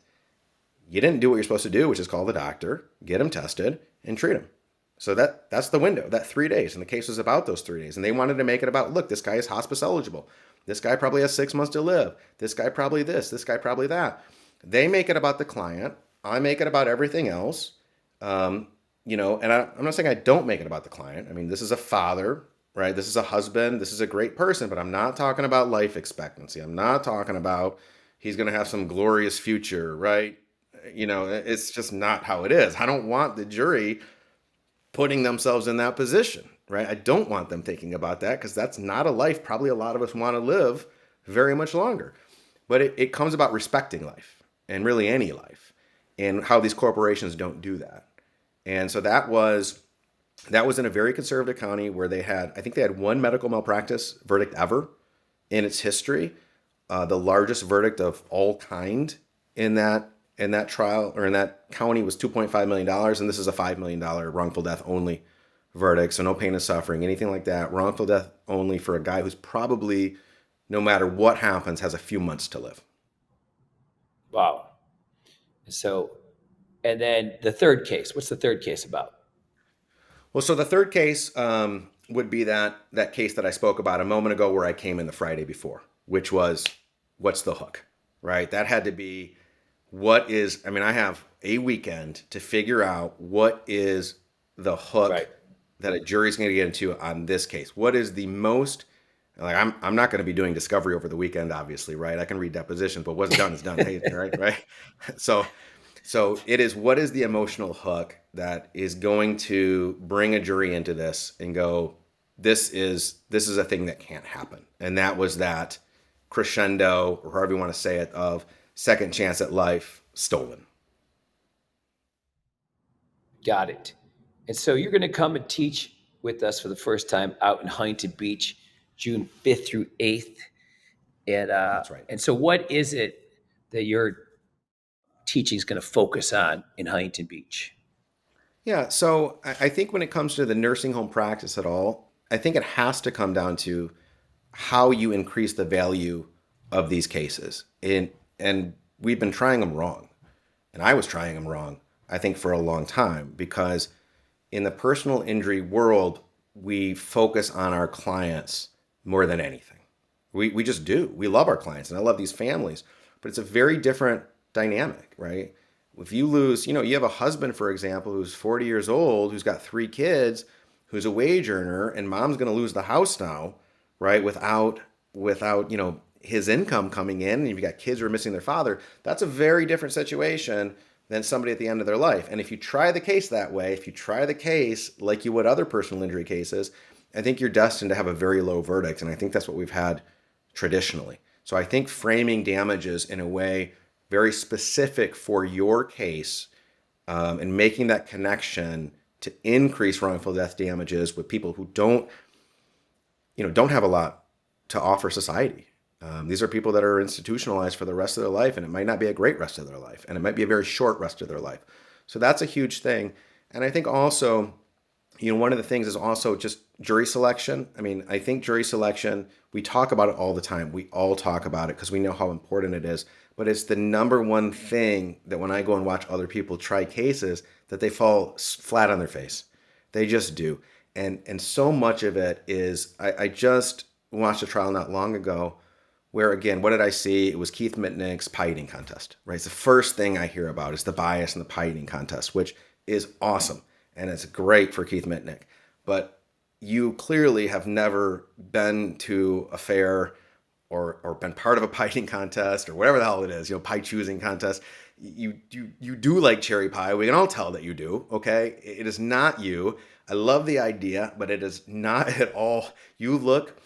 You didn't do what you're supposed to do, which is call the doctor, get him tested, and treat him. So that's the window, that 3 days. And the case was about those 3 days. And they wanted to make it about, look, this guy is hospice eligible. This guy probably has 6 months to live. This guy probably this guy probably that. They make it about the client. I make it about everything else. And I'm not saying I don't make it about the client. I mean, this is a father, right? This is a husband. This is a great person, but I'm not talking about life expectancy. I'm not talking about he's going to have some glorious future, right? It's just not how it is. I don't want the jury putting themselves in that position, right? I don't want them thinking about that, because that's not a life probably a lot of us want to live very much longer. But it comes about respecting life, and really any life, and how these corporations don't do that. And so that was in a very conservative county where I think they had one medical malpractice verdict ever in its history, the largest verdict of all kind in that trial, or in that county, was $2.5 million. And this is a $5 million wrongful death only verdict. So no pain and suffering, anything like that. Wrongful death only for a guy who's probably, no matter what happens, has a few months to live. Wow. And then the third case, what's the third case about? Well, so the third case would be that case that I spoke about a moment ago, where I came in the Friday before, which was, what's the hook, right? That had to be, I have a weekend to figure out what is the hook, right, that a jury's going to get into on this case. What is the most, I'm not going to be doing discovery over the weekend, obviously, right? I can read depositions, but what's done is done. Hey, right? So it is, what is the emotional hook that is going to bring a jury into this and go, this is a thing that can't happen. And that was that crescendo, or however you want to say it, of second chance at life stolen. Got it. And so you're going to come and teach with us for the first time out in Huntington Beach, June 5th through 8th. And that's right. And so what is it that your teaching is going to focus on in Huntington Beach? Yeah, so I think when it comes to the nursing home practice at all, I think it has to come down to how you increase the value of these cases. And we've been trying them wrong. And I was trying them wrong, I think, for a long time, because in the personal injury world, we focus on our clients more than anything. We just do. We love our clients, and I love these families, but it's a very different dynamic, right? If you lose, you have a husband, for example, who's 40 years old, who's got 3 kids, who's a wage earner, and mom's going to lose the house now, right? Without his income coming in, and you've got kids who are missing their father. That's a very different situation than somebody at the end of their life. And if you try the case that way, if you try the case like you would other personal injury cases, I think you're destined to have a very low verdict. And I think that's what we've had traditionally. So I think framing damages in a way very specific for your case, and making that connection to increase wrongful death damages with people who don't have a lot to offer society. These are people that are institutionalized for the rest of their life, and it might not be a great rest of their life, and it might be a very short rest of their life. So that's a huge thing. And I think also one of the things is also just jury selection. I mean, I think jury selection, we talk about it all the time. We all talk about it because we know how important it is. But it's the number one thing that when I go and watch other people try cases, that they fall flat on their face. They just do. And so much of it is, I just watched a trial not long ago where, again, what did I see? It was Keith Mitnick's pie eating contest, right? It's the first thing I hear about is the bias in the pie eating contest, which is awesome. And it's great for Keith Mitnick. But you clearly have never been to a fair or been part of a pie eating contest or whatever the hell it is, pie choosing contest. You do like cherry pie. We can all tell that you do, okay? It is not you. I love the idea, but it is not at all. You look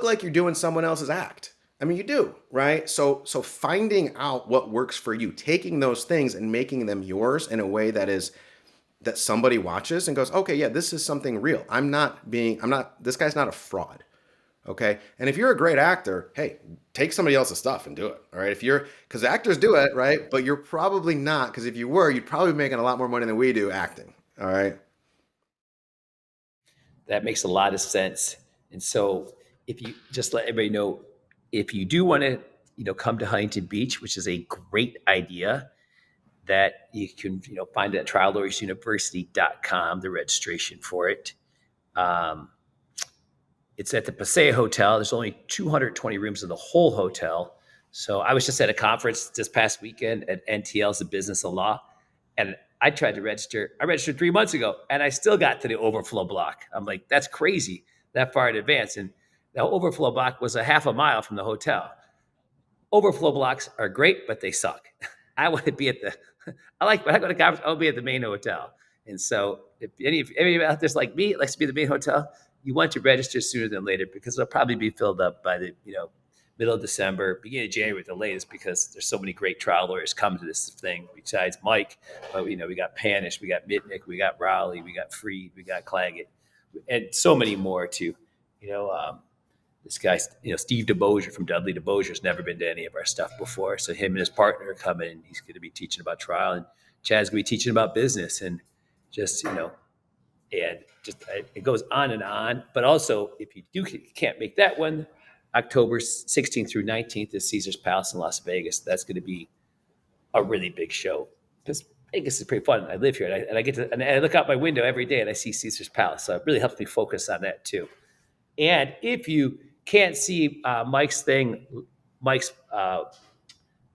like you're doing someone else's act. I mean, you do, right? So finding out what works for you, taking those things and making them yours in a way that somebody watches and goes, okay, yeah, this is something real. This guy's not a fraud. Okay. And if you're a great actor, hey, take somebody else's stuff and do it. All right. Because actors do it, right? But you're probably not, because if you were, you'd probably be making a lot more money than we do acting. All right. That makes a lot of sense. And so if you just let everybody know, if you do want to, come to Huntington Beach, which is a great idea, that you can, find it at triallawyersuniversity.com, the registration for it. It's at the Paseo Hotel. There's only 220 rooms in the whole hotel. So I was just at a conference this past weekend at NTL's The Business of Law, and I tried to register. I registered 3 months ago, and I still got to the overflow block. I'm like, that's crazy, that far in advance. And the overflow block was a half a mile from the hotel. Overflow blocks are great, but they suck. I want to be when I go to conference, I'll be at the main hotel. And so if anybody out there's like me, likes to be the main hotel, you want to register sooner than later, because it'll probably be filled up by the, middle of December, beginning of January at the latest, because there's so many great trial lawyers coming to this thing besides Mike. But, we got Panish, we got Mitnick, we got Rowley, we got Freed, we got Claggett, and so many more too. This guy, Steve DeBosier from Dudley DeBosier has never been to any of our stuff before. So him and his partner are coming, and he's going to be teaching about trial, and Chad's going to be teaching about business, and just, and just it goes on and on. But also, if you can't make that one, October 16th through 19th is Caesar's Palace in Las Vegas. That's going to be a really big show, because Vegas is pretty fun. I live here, and I get to, and I look out my window every day and I see Caesar's Palace. So it really helps me focus on that too. And if you can't see Mike's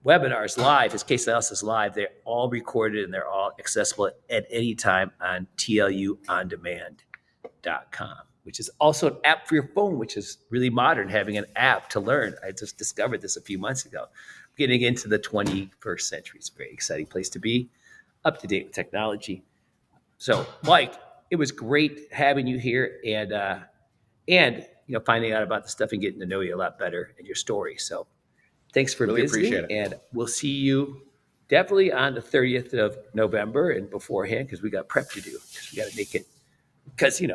webinars live, his case analysis live, they're all recorded and they're all accessible at any time on tluondemand.com, which is also an app for your phone, which is really modern, having an app to learn. I just discovered this a few months ago. Getting into the 21st century. It's a very exciting place to be, up to date with technology. So, Mike, it was great having you here, and finding out about the stuff and getting to know you a lot better and your story. So thanks for Really visiting, appreciate it. and we'll see you definitely on the 30th of November and beforehand, because we got prep to do, because we got to make it, because, we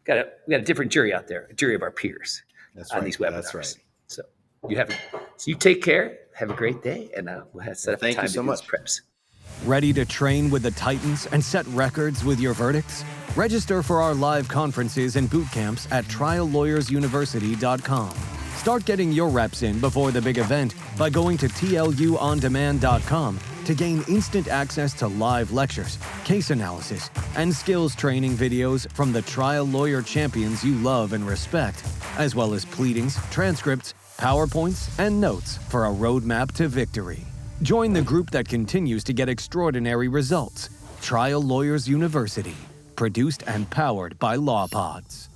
got a different jury out there, a jury of our peers. That's on right. these webinars. That's right. So you take care, have a great day, and we'll have set up Thank time you to so do much. these preps. Ready to train with the Titans and set records with your verdicts? Register for our live conferences and boot camps at triallawyersuniversity.com. Start getting your reps in before the big event by going to tluondemand.com to gain instant access to live lectures, case analysis, and skills training videos from the trial lawyer champions you love and respect, as well as pleadings, transcripts, PowerPoints, and notes for a roadmap to victory. Join the group that continues to get extraordinary results. Trial Lawyers University, produced and powered by LawPods.